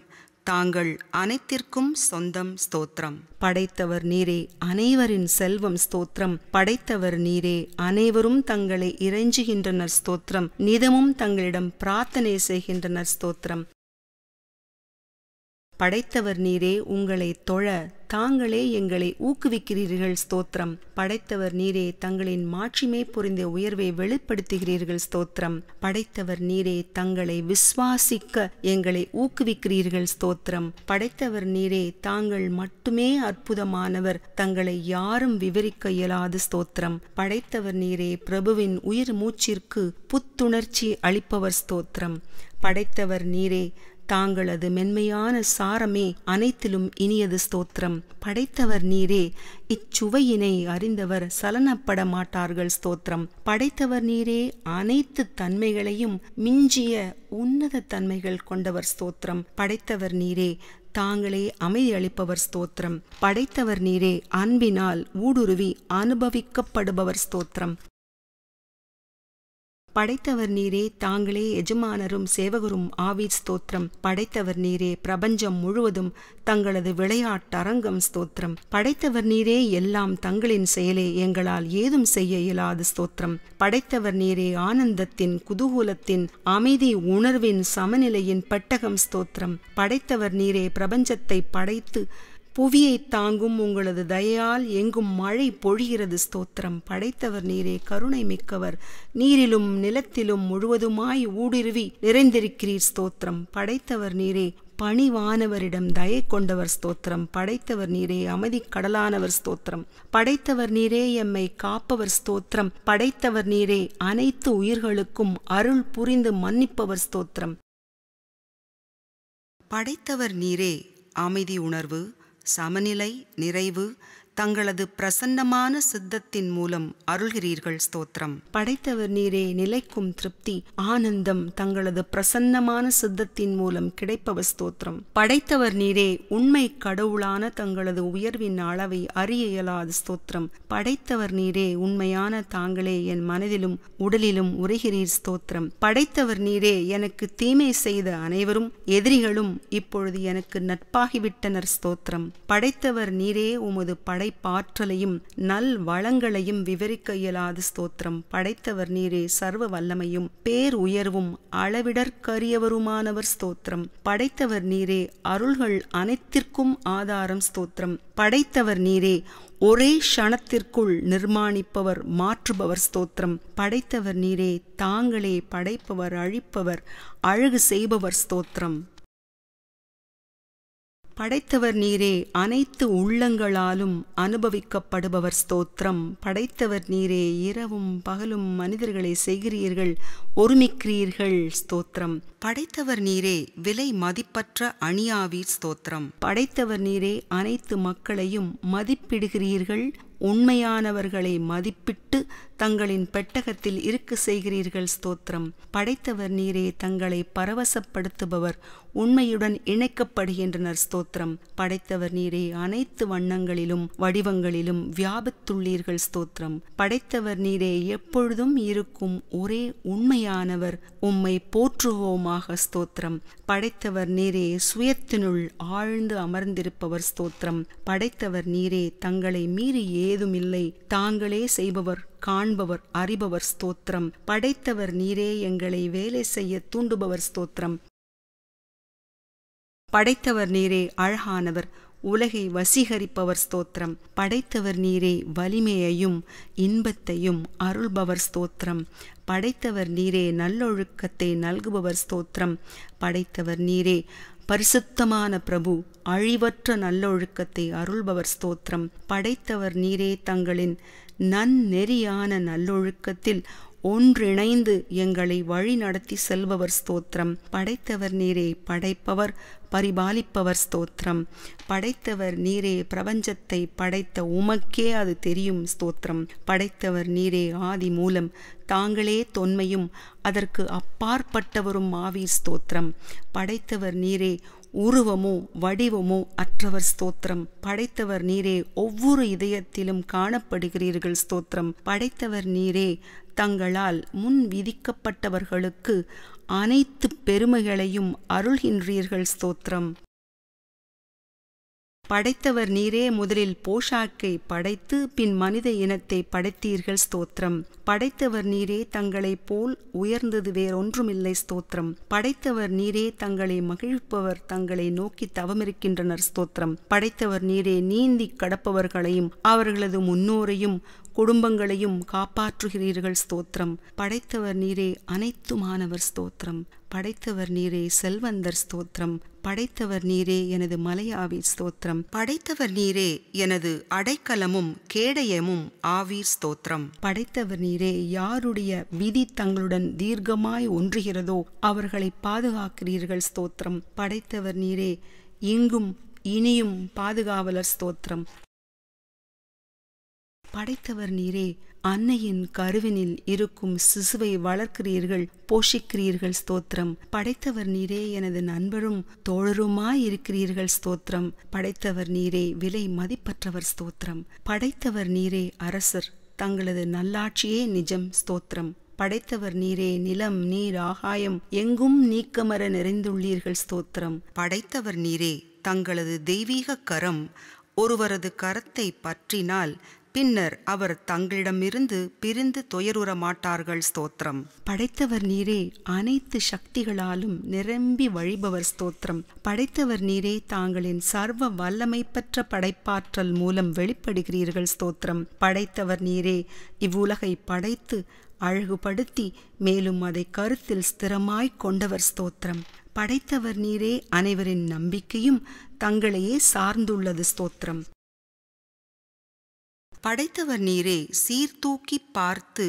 தாங்கள் அனைத்திற்கும் சொந்தம் ஸ்தோத்திரம். படைத்தவர் நீரே, அனைவரின் செல்வம் ஸ்தோத்திரம். படைத்தவர் நீரே, அனைவரும் தங்களை இறைஞ்சுகின்றனர் ஸ்தோத்திரம். நிதமும் தங்களிடம் பிரார்த்தனை செய்கின்றனர் ஸ்தோத்திரம். படைத்தவர் நீரே, உங்களை தொழ தாங்களே எங்களை ஊக்குவிக்கிறீர்கள் ஸ்தோத்திரம். படைத்தவர் நீரே, தங்களின் மாட்சிமை புரிந்த உயர்வை வெளிப்படுத்துகிறீர்கள் ஸ்தோத்திரம். படைத்தவர் நீரே, தங்களை விசுவாசிக்க எங்களை ஊக்குவிக்கிறீர்கள் ஸ்தோத்திரம். படைத்தவர் நீரே, தாங்கள் மட்டுமே அற்புதமானவர், தங்களை யாரும் விவரிக்க இயலாது ஸ்தோத்திரம். படைத்தவர் நீரே, பிரபுவின் உயிர் மூச்சிற்கு புத்துணர்ச்சி அளிப்பவர் ஸ்தோத்திரம். படைத்தவர் நீரே, தாங்களது மென்மையான சாரமே அனைத்திலும் இனியது ஸ்தோத்திரம். படைத்தவர் நீரே, இச்சுவையினை அறிந்தவர் சலனப்பட மாட்டார்கள் ஸ்தோத்திரம். படைத்தவர் நீரே, அனைத்து தன்மைகளையும் மிஞ்சிய உன்னத தன்மைகள் கொண்டவர் ஸ்தோத்திரம். படைத்தவர் நீரே, தாங்களே அமைதி அளிப்பவர் ஸ்தோத்திரம். படைத்தவர் நீரே, அன்பினால் ஊடுருவி அனுபவிக்கப்படுபவர் ஸ்தோத்திரம். படைத்தவர் நீரே, தாங்களே எஜமானரும் சேவகரும் ஆவீர் ஸ்தோத்திரம். படைத்தவர் நீரே, பிரபஞ்சம் முழுவதும் தங்களது விளையாட்டரங்கம் ஸ்தோத்திரம். படைத்தவர் நீரே, எல்லாம் தங்களின் செயலே, எங்களால் ஏதும் செய்ய இயலாது ஸ்தோத்திரம். படைத்தவர் நீரே, ஆனந்தத்தின் குதூகூலத்தின் அமைதி உணர்வின் சமநிலையின் பெட்டகம் ஸ்தோத்திரம். படைத்தவர் நீரே, பிரபஞ்சத்தை படைத்து புவியை தாங்கும் உங்களது தயையால் எங்கும் மழை பொழிகிறது ஸ்தோத்திரம். படைத்தவர் நீரே, கருணை மிக்கவர், நீரிலும் நிலத்திலும் முழுவதுமாய் ஊடுருவி நிறைந்திருக்கிறீர் ஸ்தோத்திரம். படைத்தவர் நீரே, பணிவானவரிடம் தயை கொண்டவர் ஸ்தோத்திரம். படைத்தவர் நீரே, அமைதி கடலானவர் ஸ்தோத்திரம். படைத்தவர் நீரே, எம்மை காப்பவர் ஸ்தோத்திரம். படைத்தவர் நீரே, அனைத்து உயிர்களுக்கும் அருள் புரிந்து மன்னிப்பவர் ஸ்தோத்திரம். படைத்தவர் நீரே, அமைதி உணர்வு, சமநிலை, நிறைவு தங்களது பிரசன்னமான சித்தத்தின் மூலம் அருள்கிறீர்கள் ஸ்தோத்திரம். படைத்தவர் நீரே, நிலைக்கும் திருப்தி, ஆனந்தம் தங்களது பிரசன்னமான சித்தத்தின் மூலம் கிடைப்பவர் ஸ்தோத்திரம். படைத்தவர் நீரே, உண்மை கடவுளான தங்களது உயர்வின் அளவை அறிய இயலாது ஸ்தோத்திரம். படைத்தவர் நீரே, உண்மையான தாங்களே என் மனதிலும் உடலிலும் உரைகிறீர் ஸ்தோத்திரம். படைத்தவர் நீரே, எனக்கு தீமை செய்த அனைவரும் எதிரிகளும் இப்பொழுது எனக்கு நட்பாகிவிட்டனர் ஸ்தோத்திரம். படைத்தவர் நீரே, உமது படைப்பாற்றலையும் நல் வளங்களையும் விவரிக்க இயலாது ஸ்தோத்திரம். படைத்தவர் நீரே, சர்வ வல்லமையும் பேர் உயர்வும் அளவிடற்கரியவருமானவர் ஸ்தோத்திரம். படைத்தவர் நீரே, அருள்கள் அனைத்திற்கும் ஆதாரம் ஸ்தோத்திரம். படைத்தவர் நீரே, ஒரே க்ஷணத்திற்குள் நிர்மாணிப்பவர், மாற்றுபவர் ஸ்தோத்திரம். படைத்தவர் நீரே, தாங்களே படைப்பவர், அழிப்பவர், அழகு செய்பவர் ஸ்தோத்திரம். படைத்தவர் நீரே, அனைத்து உள்ளங்களாலும் அனுபவிக்கப்படுபவர் ஸ்தோத்திரம். படைத்தவர் நீரே, இரவும் பகலும் மனிதர்களை செய்கிறீர்கள், ஒருமிக்கிறீர்கள் ஸ்தோத்திரம். படைத்தவர் நீரே, விலை மதிப்பற்ற அணியாவீர் ஸ்தோத்திரம். படைத்தவர் நீரே, அனைத்து மக்களையும் மதிப்பிடுகிறீர்கள், உண்மையானவர்களை மதிப்பிட்டு தங்களின் பெட்டகத்தில் இருக்க செய்கிறீர்கள் ஸ்தோத்திரம். படைத்தவர் நீரே, தங்களை பரவசப்படுத்துபவர் உண்மையுடன் இணைக்கப்படுகின்றனர் ஸ்தோத்திரம். படைத்தவர் நீரே, அனைத்து வண்ணங்களிலும் வடிவங்களிலும் வியாபித்துள்ளீர்கள் ஸ்தோத்திரம். படைத்தவர் நீரே, எப்பொழுதும் இருக்கும் ஒரே உண்மையானவர், உம்மை போற்றுவோமாக ஸ்தோத்திரம். படைத்தவர் நீரே, சுயத்தினுள் ஆழ்ந்து அமர்ந்திருப்பவர் ஸ்தோத்திரம். படைத்தவர் நீரே, தங்களை மீறி ஏதுமில்லை, தாங்களே செய்பவர், காண்பவர், அறிபவர் ஸ்தோத்திரம். படைத்தவர் நீரே, எங்களை வேலை செய்ய தூண்டுபவர் ஸ்தோத்திரம். படைத்தவர் நீரே, அழகானவர், உலகை வசீகரிப்பவர் ஸ்தோத்திரம். படைத்தவர் நீரே, வலிமையையும் இன்பத்தையும் அருள்பவர் ஸ்தோத்திரம். படைத்தவர் நீரே, நல்லொழுக்கத்தை நல்குபவர் ஸ்தோத்திரம். படைத்தவர் நீரே, பரிசுத்தமான பிரபு, அழிவற்ற நல்லொழுக்கத்தை அருள்பவர் ஸ்தோத்திரம். படைத்தவர் நீரே, தங்களின் நன்னெறியான நல்லொழுக்கத்தில் ஒன்றிணைந்து எங்களை வழி நடத்தி செல்பவர் ஸ்தோத்திரம். படைத்தவர் நீரே, படைப்பவர், பரிபாலிப்பவர் ஸ்தோத்திரம். படைத்தவர் நீரே, பிரபஞ்சத்தை படைத்த உமக்கே அது தெரியும் ஸ்தோத்திரம். படைத்தவர் நீரே, ஆதி மூலம், தாங்களே தொன்மையும் அதற்கு அப்பாற்பட்டவரும் ஆவீர் ஸ்தோத்திரம். படைத்தவர் நீரே, உருவமோ வடிவமோ அற்றவர் ஸ்தோத்திரம். படைத்தவர் நீரே, ஒவ்வொரு இதயத்திலும் காணப்படுகிறீர்கள் ஸ்தோத்திரம். படைத்தவர் நீரே, தங்களால் முன் விதிக்கப்பட்டவர்களுக்கு அனைத்து பெருமைகளையும் அருள்கின்றீர்கள் ஸ்தோத்திரம். படைத்தவர் நீரே, முதலில் போஷாக்கை படைத்து பின் மனித இனத்தை படைத்தீர்கள் ஸ்தோத்திரம். படைத்தவர் நீரே, தங்களைப் போல் உயர்ந்தது வேறொன்றுமில்லை ஸ்தோத்திரம். படைத்தவர் நீரே, தங்களை மகிழ்ப்பவர் தங்களை நோக்கி தவமிருக்கின்றனர் ஸ்தோத்திரம். படைத்தவர் நீரே, நீந்தி கடப்பவர்களையும் அவர்களது முன்னோரையும் குடும்பங்களையும் காப்பாற்றுகிறீர்கள் ஸ்தோத்திரம். படைத்தவர் நீரே, அனைத்துமானவர் ஸ்தோத்திரம். படைத்தவர் நீரே, செல்வந்தர் ஸ்தோத்திரம். படைத்தவர் நீரே, எனது மலையாவீர் ஸ்தோத்திரம். படைத்தவர் நீரே, எனது அடைக்கலமும் கேடயமும் ஆவீர் ஸ்தோத்திரம். படைத்தவர் நீரே, யாருடைய விதி தங்களுடன் தீர்க்கமாய் ஒன்றுகிறதோ அவர்களை பாதுகாக்கிறீர்கள் ஸ்தோத்திரம். படைத்தவர் நீரே, இங்கும் இனியும் பாதுகாவலர் ஸ்தோத்திரம். படைத்தவர் நீரே, அன்னையின் கருவினில் இருக்கும் சிசுவை வளர்க்கிறீர்கள், போஷிக்கிறீர்கள் ஸ்தோத்திரம். படைத்தவர் நீரே, எனது நண்பரும் தோழருமாயிருக்கிறீர்கள் ஸ்தோத்திரம். படைத்தவர் நீரே, விலை மதிப்பற்றவர் ஸ்தோத்திரம். படைத்தவர் நீரே, அரசர், தங்களது நல்லாட்சியே நிஜம் ஸ்தோத்திரம். படைத்தவர் நீரே, நிலம், நீர், ஆகாயம் எங்கும் நீக்கமர நிறைந்துள்ளீர்கள் ஸ்தோத்திரம். படைத்தவர் நீரே, தங்களது தெய்வீக கரம் ஒருவரது கரத்தை பற்றினால் பின்னர் அவர் தங்களிடமிருந்து பிரிந்து துயருற மாட்டார்கள் ஸ்தோத்திரம். படைத்தவர் நீரே, அனைத்து சக்திகளாலும் நிரம்பி வழிபவர் ஸ்தோத்திரம். படைத்தவர் நீரே, தாங்களின் சர்வ வல்லமை பெற்ற படைப்பாற்றல் மூலம் வெளிப்படுகிறீர்கள் ஸ்தோத்திரம். படைத்தவர் நீரே, இவ்வுலகை படைத்து அழகுபடுத்தி மேலும் அதை கருத்தில் ஸ்திரமாய் கொண்டவர் ஸ்தோத்திரம். படைத்தவர் நீரே, அனைவரின் நம்பிக்கையும் தங்களையே சார்ந்துள்ளது ஸ்தோத்திரம். படைத்தவர் நீரே, சீர்தூக்கி பார்த்து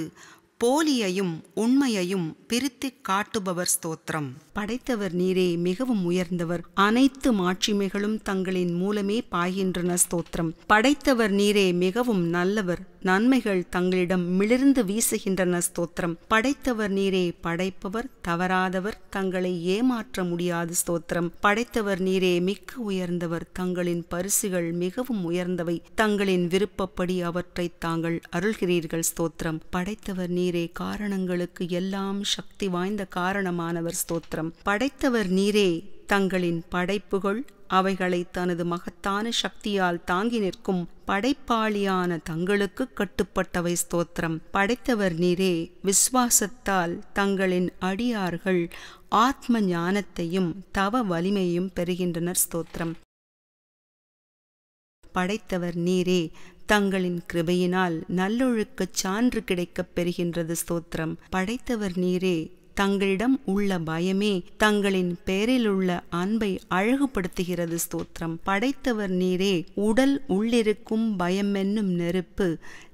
போலியையும் உண்மையையும் பிரித்து காட்டுபவர் ஸ்தோத்திரம். படைத்தவர் நீரே, மிகவும் உயர்ந்தவர், அனைத்து மாட்சிமைகளும் தங்களின் மூலமே பாய்கின்றன ஸ்தோத்திரம். படைத்தவர் நீரே, மிகவும் நல்லவர், நன்மைகள் தங்களிடம் மிளிர்ந்து வீசுகின்றன ஸ்தோத்திரம். படைத்தவர் நீரே, படைப்பவர், தவறாதவர், தங்களை ஏமாற்ற முடியாது ஸ்தோத்திரம். படைத்தவர் நீரே, மிக்க உயர்ந்தவர், தங்களின் பரிசுகள் மிகவும் உயர்ந்தவை, தங்களின் விருப்பப்படி அவற்றை தாங்கள் அருள்கிறீர்கள் ஸ்தோத்திரம். படைத்தவர் நீரே, காரணங்களுக்கு எல்லாம் சக்தி வாய்ந்த காரணமானவர் ஸ்தோத்திரம். படைத்தவர் நீரே, தங்களின் படைப்புகள் அவைகளை தனது மகத்தான சக்தியால் தாங்கி நிற்கும் படைப்பாளியான தங்களுக்கு கட்டுப்பட்டவை ஸ்தோத்திரம். படைத்தவர் நீரே, விசுவாசத்தால் தங்களின் அடியார்கள் ஆத்ம ஞானத்தையும் தவ வலிமையும் பெறுகின்றனர் ஸ்தோத்திரம். படைத்தவர் நீரே, தங்களின் கிருபையினால் நல்லொழுக்கச் சான்று கிடைக்கப் பெறுகின்றது ஸ்தோத்திரம். படைத்தவர் நீரே, தங்களிடம் உள்ள பயமே தங்களின் பேரிலுள்ள அன்பை அழகுபடுத்துகிறது ஸ்தோத்திரம். படைத்தவர் நீரே, உடல் உள்ளிருக்கும் பயமென்னும் நெருப்பு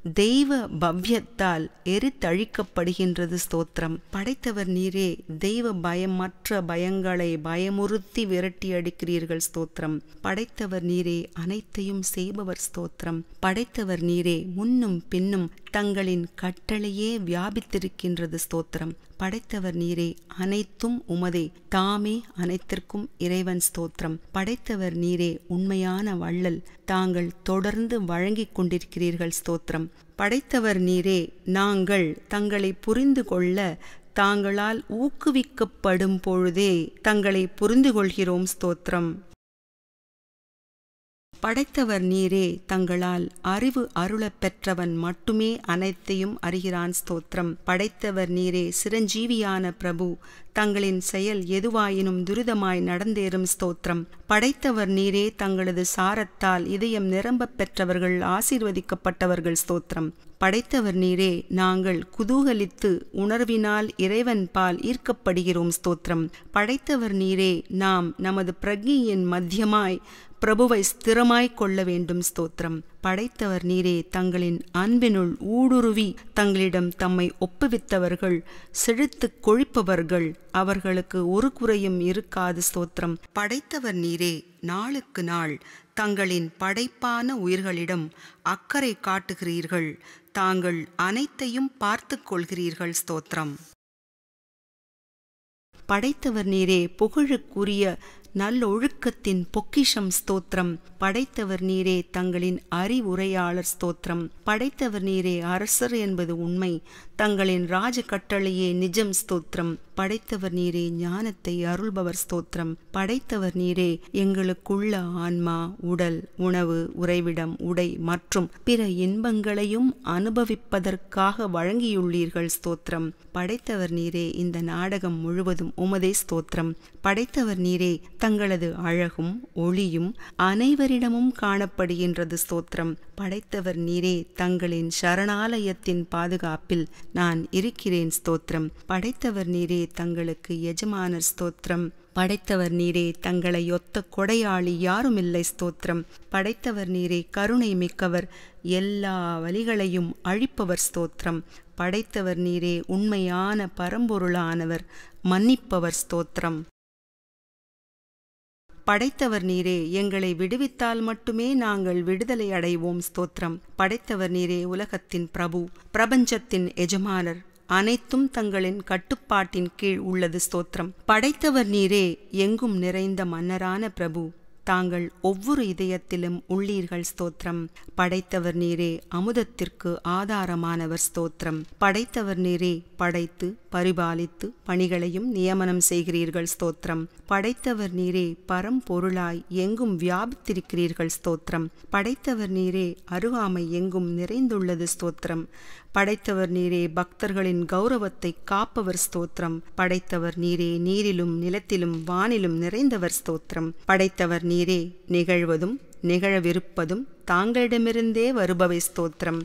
தெய்வ பவ்யத்தால் எரித்தழிக்கப்படுகின்றது ஸ்தோத்திரம். படைத்தவர் நீரே, தெய்வ பயமற்ற பயங்களை பயமுறுத்தி விரட்டி அடிக்கிறீர்கள் ஸ்தோத்திரம். படைத்தவர் நீரே, அனைத்தையும் செய்பவர் ஸ்தோத்திரம். படைத்தவர் நீரே, முன்னும் பின்னும் தங்களின் கட்டளையே வியாபித்திருக்கின்றது ஸ்தோத்திரம். படைத்தவர் நீரே, அனைத்தும் உமதே, தாமே அனைத்திற்கும் இறைவன் ஸ்தோத்திரம். படைத்தவர் நீரே, உண்மையான வள்ளல், தாங்கள் தொடர்ந்து வழங்கிக் கொண்டிருக்கிறீர்கள் ஸ்தோத்திரம். படைத்தவர் நீரே, நாங்கள் தங்களை புரிந்து கொள்ள தாங்களால் ஊக்குவிக்கப்படும் பொழுதே தங்களை புரிந்து கொள்கிறோம் ஸ்தோத்திரம். படைத்தவர் நீரே, தங்களால் அறிவு அருளப் பெற்றவன் மட்டுமே அனைத்தையும் அறிகிறான் ஸ்தோத்திரம். படைத்தவர் நீரே, சிரஞ்சீவியான பிரபு, தங்களின் செயல் எதுவாயினும் துரிதமாய் நடந்தேறும் ஸ்தோத்திரம். படைத்தவர் நீரே, தங்களது சாரத்தால் இதயம் நிரம்ப பெற்றவர்கள் ஆசீர்வதிக்கப்பட்டவர்கள் ஸ்தோத்திரம். படைத்தவர் நீரே, நாங்கள் குதூகலித்து உணர்வினால் இறைவன் பால் ஈர்க்கப்படுகிறோம் ஸ்தோத்திரம். படைத்தவர் நீரே, நாம் நமது பிரக்ஞையின் மத்தியமாய் பிரபுவை ஸ்திரமாய் கொள்ள வேண்டும் ஸ்தோத்திரம். படைத்தவர் நீரே, தங்களின் அன்பினுள் ஊடுருவி தங்களிடம் தம்மை ஒப்புவித்தவர்கள் செழித்து கொழிப்பவர்கள், அவர்களுக்கு ஒரு குறையும் இருக்காது ஸ்தோத்திரம். படைத்தவர் நீரே, நாளுக்கு நாள் தங்களின் படைப்பான உயிர்களிடம் அக்கறை காட்டுகிறீர்கள், தாங்கள் அனைத்தையும் பார்த்து கொள்கிறீர்கள் ஸ்தோத்திரம். படைத்தவர் நீரே, புகழுக்குரிய நல்லொழுக்கத்தின் பொக்கிஷம் ஸ்தோத்திரம். படைத்தவர் நீரே, தங்களின் அறிவுரையாளர் ஸ்தோத்திரம். படைத்தவர் நீரே, அரசர் என்பது உண்மை, தங்களின் ராஜ கட்டளையே நிஜம் ஸ்தோத்திரம். படைத்தவர் நீரே, ஞானத்தை அருள்பவர் ஸ்தோத்திரம். படைத்தவர் நீரே, எங்களுக்குள்ள ஆன்மா, உடல், உணவு, உறைவிடம், உடை மற்றும் பிற இன்பங்களையும் அனுபவிப்பதற்காக வழங்கியுள்ளீர்கள் ஸ்தோத்திரம். படைத்தவர் நீரே, இந்த நாடகம் முழுவதும் உமதே ஸ்தோத்திரம். படைத்தவர் நீரே, தங்களது அழகும் ஒளியும் அனைவரிடமும் காணப்படுகின்றது ஸ்தோத்திரம். படைத்தவர் நீரே, தங்களின் சரணாலயத்தின் பாதுகாப்பில் நான் இருக்கிறேன் ஸ்தோத்திரம். படைத்தவர் நீரே, தங்களுக்கு எஜமானர் ஸ்தோத்திரம். படைத்தவர் நீரே, தங்களை ஒத்த கொடையாளி யாருமில்லை ஸ்தோத்திரம். படைத்தவர் நீரே, கருணை மிக்கவர், எல்லா வலிகளையும் அழிப்பவர் ஸ்தோத்திரம். படைத்தவர் நீரே, உண்மையான பரம்பொருளானவர், மன்னிப்பவர் ஸ்தோத்திரம். படைத்தவர் நீரே, எங்களை விடுவித்தால் மட்டுமே நாங்கள் விடுதலை அடைவோம் ஸ்தோத்திரம். படைத்தவர் நீரே, உலகத்தின் பிரபு, பிரபஞ்சத்தின் எஜமானர், அனைத்தும் தங்களின் கட்டுப்பாட்டின் கீழ் உள்ளது ஸ்தோத்திரம். படைத்தவர் நீரே, எங்கும் நிறைந்த மன்னரான பிரபு, தாங்கள் ஒவ்வொரு இதயத்திலும் உள்ளீர்கள் ஸ்தோத்திரம். படைத்தவர் நீரே, அமுதத்திற்கு ஆதாரமானவர் ஸ்தோத்திரம். படைத்தவர் நீரே, படைத்து பரிபாலித்து பணிகளையும் நியமனம் செய்கிறீர்கள் ஸ்தோத்திரம். படைத்தவர் நீரே, பரம்பொருளாய் எங்கும் வியாபித்திருக்கிறீர்கள் ஸ்தோத்திரம். படைத்தவர் நீரே, அருகாமை எங்கும் நிறைந்துள்ளது ஸ்தோத்திரம். படைத்தவர் நீரே, பக்தர்களின் கௌரவத்தை காப்பவர் ஸ்தோத்திரம். படைத்தவர் நீரே, நீரிலும் நிலத்திலும் வானிலும் நிறைந்தவர் ஸ்தோத்திரம். படைத்தவர் நீரே, நிகழ்வதும் நிகழவிருப்பதும் தாங்களிடமிருந்தே வருபவை ஸ்தோத்திரம்.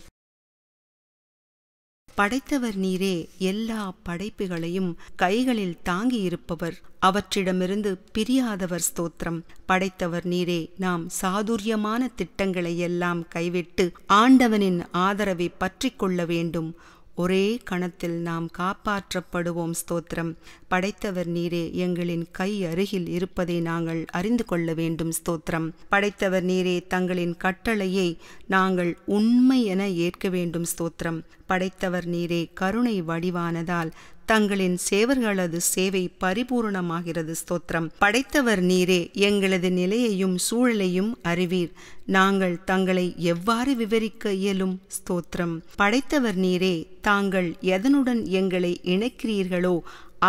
படைத்தவர் நீரே, எல்லா படைப்புகளையும் கைகளில் தாங்கியிருப்பவர், அவற்றிடமிருந்து பிரியாதவர் ஸ்தோத்திரம். படைத்தவர் நீரே, நாம் சாதுரியமான திட்டங்களை எல்லாம் கைவிட்டு ஆண்டவனின் ஆதரவை பற்றி கொள்ள வேண்டும். ஒரே கணத்தில் நாம் காப்பாற்றப்படுவோம் ஸ்தோத்திரம். படைத்தவர் நீரே, எங்களின் கை அருகில் இருப்பதை நாங்கள் அறிந்து கொள்ள வேண்டும் ஸ்தோத்திரம். படைத்தவர் நீரே, தங்களின் கட்டளையை நாங்கள் உண்மை என ஏற்க வேண்டும் ஸ்தோத்திரம். படைத்தவர் நீரே, கருணை வடிவானதால் தங்களின் சேவர்களது சேவை பரிபூர்ணமாகிறது ஸ்தோத்திரம். படைத்தவர் நீரே, எங்களது நிலையையும் சூழலையும் அறிவீர், நாங்கள் தங்களை எவ்வாறு விவரிக்க இயலும் ஸ்தோத்திரம். படைத்தவர் நீரே, தாங்கள் எதனுடன் எங்களை இணைக்கிறீர்களோ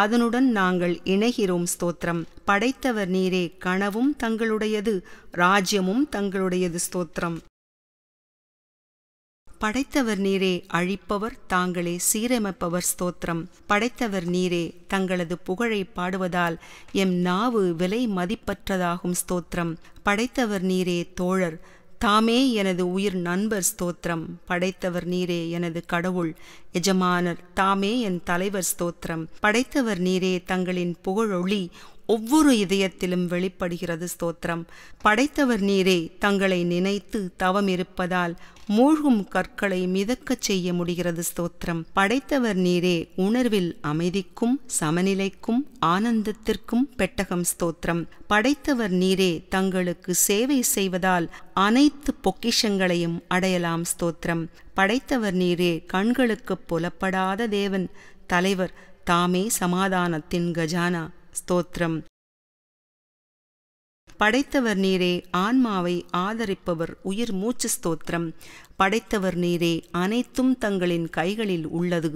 அதனுடன் நாங்கள் இணைகிறோம் ஸ்தோத்திரம். படைத்தவர் நீரே, கனவும் தங்களுடையது, ராஜ்யமும் தங்களுடையது ஸ்தோத்திரம். படைத்தவர் நீரே, அழிப்பவர் தாங்களே சீரமைப்பவர் ஸ்தோத்திரம். படைத்தவர் நீரே, தங்களது புகழை பாடுவதால் எம் நாவு விலை மதிப்பற்றதாகும் ஸ்தோத்திரம். படைத்தவர் நீரே, தோழர், தாமே எனது உயிர் நண்பர் ஸ்தோத்திரம். படைத்தவர் நீரே, எனது கடவுள், எஜமானர், தாமே என் தலைவர் ஸ்தோத்திரம். படைத்தவர் நீரே, தங்களின் புகழொளி ஒவ்வொரு இதயத்திலும் வெளிப்படுகிறது ஸ்தோத்திரம். படைத்தவர் நீரே, தங்களை நினைத்து தவம் இருப்பதால் மூழ்கும் கற்களை மிதக்கச் செய்ய முடிகிறது ஸ்தோத்திரம். படைத்தவர் நீரே, உணர்வில் அமைதிக்கும் சமநிலைக்கும் ஆனந்தத்திற்கும் பெட்டகம் ஸ்தோத்திரம். படைத்தவர் நீரே, தங்களுக்கு சேவை செய்வதால் அனைத்து பொக்கிஷங்களையும் அடையலாம் ஸ்தோத்திரம். படைத்தவர் நீரே, கண்களுக்கு புலப்படாத தேவன், தலைவர், தாமே சமாதானத்தின் கஜானா ஸ்தோத்திரம். படைத்தவர் நீரே, ஆன்மாவை ஆதரிப்பவர் உயிர் மூச்சு ஸ்தோத்திரம். படைத்தவர் நீரே, அனைத்தும் தங்களின் கைகளில் உள்ளது,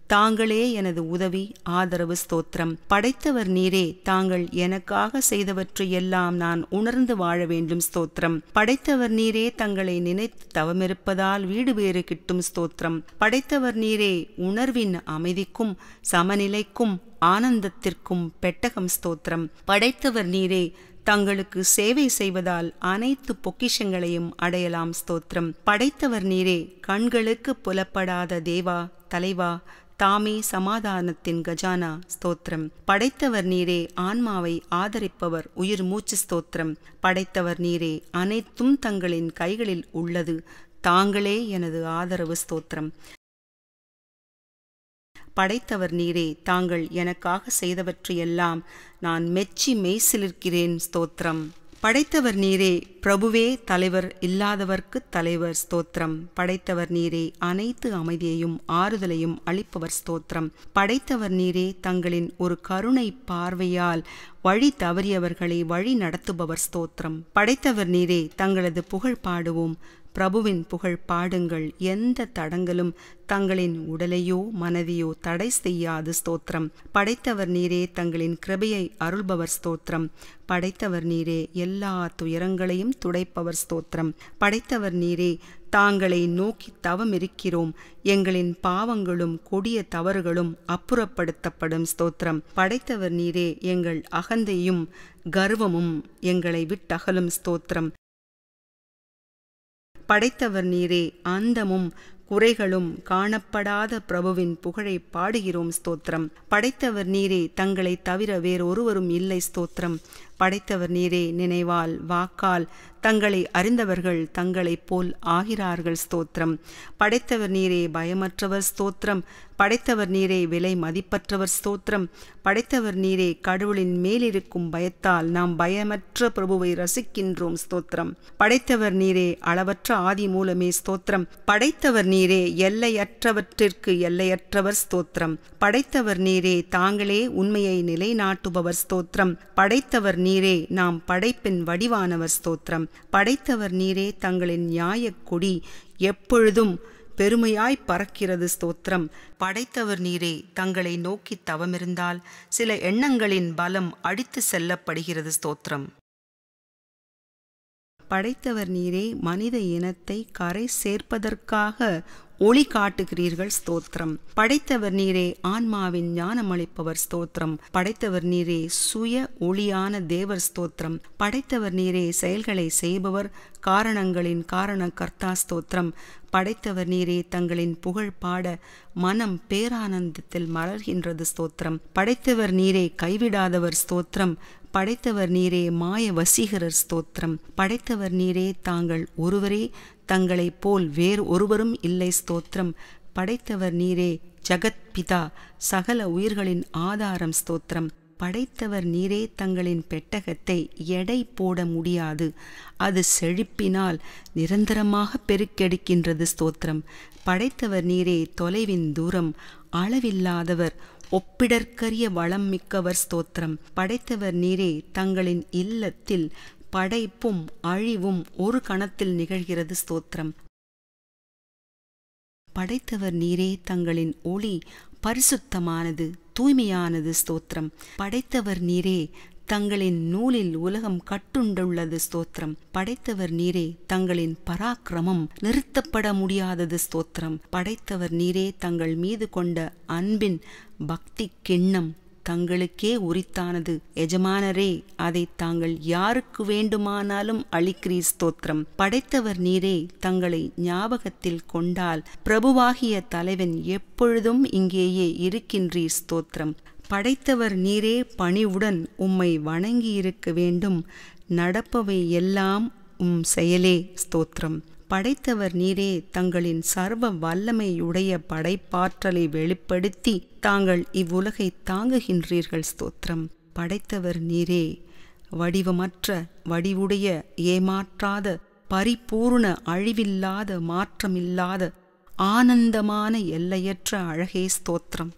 தாங்களே எனது உதவி ஆதரவு ஸ்தோத்திரம். படைத்தவர் நீரே, தாங்கள் எனக்காக செய்தவற்றை எல்லாம் நான் உணர்ந்து வாழ வேண்டும் ஸ்தோத்திரம். படைத்தவர் நீரே, தங்களை நினைத்து தவமிருப்பதால் வீடு வேறு கிட்டும் ஸ்தோத்திரம். படைத்தவர் நீரே, உணர்வின் அமைதிக்கும் சமநிலைக்கும் ஆனந்தத்திற்கும் பெட்டகம் ஸ்தோத்திரம். படைத்தவர் நீரே, தங்களுக்கு சேவை செய்வதால் அனைத்து பொக்கிஷங்களையும் அடையலாம் ஸ்தோத்திரம். படைத்தவர் நீரே, கண்களுக்கு புலப்படாத தேவா, தலைவா, தாமே சமாதானத்தின் கஜானா ஸ்தோத்திரம். படைத்தவர் நீரே, ஆன்மாவை ஆதரிப்பவர் உயிர் மூச்சு ஸ்தோத்திரம். படைத்தவர் நீரே, அனைத்தும் தங்களின் கைகளில் உள்ளது, தாங்களே எனது ஆதரவு ஸ்தோத்திரம். படைத்தவர் நீரே, தாங்கள் எனக்காக செய்தவற்றையெல்லாம் நான் மெச்சி மெய்சிலிருக்கிறேன் ஸ்தோத்திரம். படைத்தவர் நீரே, பிரபுவே தலைவர், இல்லாதவர்க்கு தலைவர் ஸ்தோத்திரம். படைத்தவர் நீரே, அனைத்து அமைதியையும் ஆறுதலையும் அளிப்பவர் ஸ்தோத்திரம். படைத்தவர் நீரே, தங்களின் ஒரு கருணை பார்வையால் வழி தவறியவர்களை வழி நடத்துபவர் ஸ்தோத்திரம். படைத்தவர் நீரே, தங்களது புகழ் பாடுவோம், பிரபுவின் புகழ் பாடுங்கள். எந்த தடங்களும் தங்களின் உடலையோ மனதையோ தடை செய்யாது ஸ்தோத்திரம். படைத்தவர் நீரே, தங்களின் கிருபையை அருள்பவர் ஸ்தோத்திரம். படைத்தவர் நீரே, எல்லா துயரங்களையும் துடைப்பவர் ஸ்தோத்திரம். படைத்தவர் நீரே, தாங்களை நோக்கி தவம் இருக்கிறோம், எங்களின் பாவங்களும் கொடிய தவறுகளும் அப்புறப்படுத்தப்படும் ஸ்தோத்திரம். படைத்தவர் நீரே, எங்கள் அகந்தையும் கர்வமும் எங்களை விட்டகலும் ஸ்தோத்திரம். படைத்தவர் நீரே, அந்தமும் குறைகளும் காணப்படாத பிரபுவின் புகழை பாடுகிறோம் ஸ்தோத்திரம். படைத்தவர் நீரே, தங்களை தவிர வேறொருவரும் இல்லை ஸ்தோத்திரம். படைத்தவர் நீரே, நினைவால் வாக்கால் தங்களை அறிந்தவர்கள் தங்களைப் போல் ஆகிறார்கள் ஸ்தோத்திரம். படைத்தவர் நீரே, பயமற்றவர் ஸ்தோத்திரம். படைத்தவர் நீரே, விலை மதிப்பற்றவர் ஸ்தோத்திரம். படைத்தவர் நீரே, கடவுளின் மேலிருக்கும் பயத்தால் நாம் பயமற்ற பிரபுவை ரசிக்கின்றோம் ஸ்தோத்திரம். படைத்தவர் நீரே, அளவற்ற ஆதி மூலமே ஸ்தோத்திரம். படைத்தவர் நீரே, எல்லையற்றவற்றிற்கு எல்லையற்றவர் ஸ்தோத்திரம். படைத்தவர் நீரே, தாங்களே உண்மையை நிலைநாட்டுபவர் ஸ்தோத்திரம். படைத்தவர் நீரே, நாம் படைப்பின் வடிவானவர் ஸ்தோத்திரம். படைத்தவர் நீரே, தங்களின் நியாயக் கொடி எப்பொழுதும் பெருமையாய் பறக்கிறது ஸ்தோத்திரம். படைத்தவர் நீரே, தங்களை நோக்கி தவமிருந்தால் சில எண்ணங்களின் பலம் அடித்து செல்லப்படுகிறது ஸ்தோத்திரம். படைத்தவர் நீரே, மனித இனத்தை கரை சேர்ப்பதற்காக ஒளி காட்டுகிறீர்கள் ஸ்தோத்திரம். படைத்தவர் நீரே, ஆன்மாவின் ஞானமளிப்பவர் ஸ்தோத்திரம். படைத்தவர் நீரே, சுய ஒளியான தேவர் ஸ்தோத்திரம். படைத்தவர் நீரே, செயல்களை செய்பவர், காரணங்களின் காரண கர்த்தா ஸ்தோத்திரம். படைத்தவர் நீரே, தங்களின் புகழ் பாட மனம் பேரானந்தத்தில் மலர்கின்றது ஸ்தோத்திரம். படைத்தவர் நீரே, கைவிடாதவர் ஸ்தோத்திரம். படைத்தவர் நீரே, மாய வசீகரர் ஸ்தோத்திரம். படைத்தவர் நீரே, தாங்கள் ஒருவரே, தங்களைப் போல் வேறு ஒருவரும் இல்லை ஸ்தோத்திரம். படைத்தவர் நீரே, ஜகத் பிதா, சகல உயிர்களின் ஆதாரம் ஸ்தோத்திரம். படைத்தவர் நீரே, தங்களின் பெட்டகத்தை எடை போட முடியாது, அது செழிப்பினால் நிரந்தரமாக பெருக்கெடுக்கின்றது ஸ்தோத்திரம். படைத்தவர் நீரே, தொலைவின் தூரம், அளவில்லாதவர், ஒப்பிடற்கரிய வளம் மிக்கவர் ஸ்தோத்திரம். படைத்தவர் நீரே, தங்களின் இல்லத்தில் படைப்பும் அழிவும் ஒரு கணத்தில் நிகழ்கிறது ஸ்தோத்திரம். படைத்தவர் நீரே, தங்களின் ஒளி பரிசுத்தமானது, தூய்மையானது ஸ்தோத்திரம். படைத்தவர் நீரே, தங்களின் நூலில் உலகம் கட்டுண்டுள்ளது ஸ்தோத்திரம். படைத்தவர் நீரே, தங்களின் பராக்கிரமம் நிறுத்தப்பட முடியாதது ஸ்தோத்திரம். படைத்தவர் நீரே, தங்கள் மீது கொண்ட அன்பின் பக்தி கிண்ணம் தங்களுக்கே உரித்தானது. எஜமானரே, அதை தாங்கள் யாருக்கு வேண்டுமானாலும் அளிக்கிறீர் ஸ்தோத்திரம். படைத்தவர் நீரே, தங்களை ஞாபகத்தில் கொண்டால் பிரபுவாகிய தலைவன் எப்பொழுதும் இங்கேயே இருக்கின்றீர் ஸ்தோத்திரம். படைத்தவர் நீரே, பணிவுடன் உம்மை வணங்கியிருக்க வேண்டும். நடப்பவை எல்லாம் செயலே ஸ்தோத்திரம். படைத்தவர் நீரே, தங்களின் சர்வ வல்லமையுடைய படைப்பாற்றலை வெளிப்படுத்தி தாங்கள் இவ்வுலகை தாங்குகின்றீர்கள் ஸ்தோத்திரம். படைத்தவர் நீரே, வடிவமற்ற வடிவுடைய ஏமாற்றாத பரிபூர்ண அழிவில்லாத மாற்றமில்லாத ஆனந்தமான எல்லையற்ற அழகே ஸ்தோத்திரம்.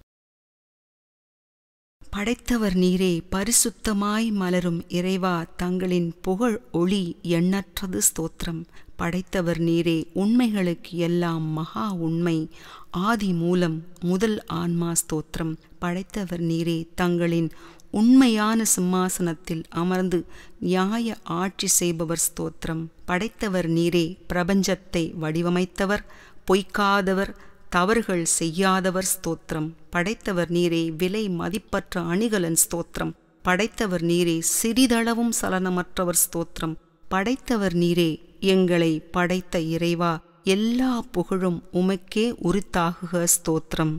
படைத்தவர் நீரே, பரிசுத்தமாய் மலரும் இறைவா, தங்களின் புகழ் ஒளி எண்ணற்றது ஸ்தோத்திரம். படைத்தவர் நீரே, உண்மைகளுக்கு எல்லாம் மகா உண்மை, ஆதி மூலம் முதல் ஆன்மா ஸ்தோத்திரம். படைத்தவர் நீரே, தங்களின் உண்மையான சிம்மாசனத்தில் அமர்ந்து நியாய ஆட்சி செய்பவர் ஸ்தோத்திரம். படைத்தவர் நீரே, பிரபஞ்சத்தை வடிவமைத்தவர், பொய்க்காதவர், தவறுகள் செய்யாதவர் ஸ்தோத்திரம். படைத்தவர் நீரே, விலை மதிப்பற்ற அணிகலன் ஸ்தோத்திரம். படைத்தவர் நீரே, சிறிதளவும் சலனமற்றவர் ஸ்தோத்திரம். படைத்தவர் நீரே, எங்களை படைத்த இறைவா, எல்லா புகழும் உமக்கே உரித்தாகுக ஸ்தோத்திரம்.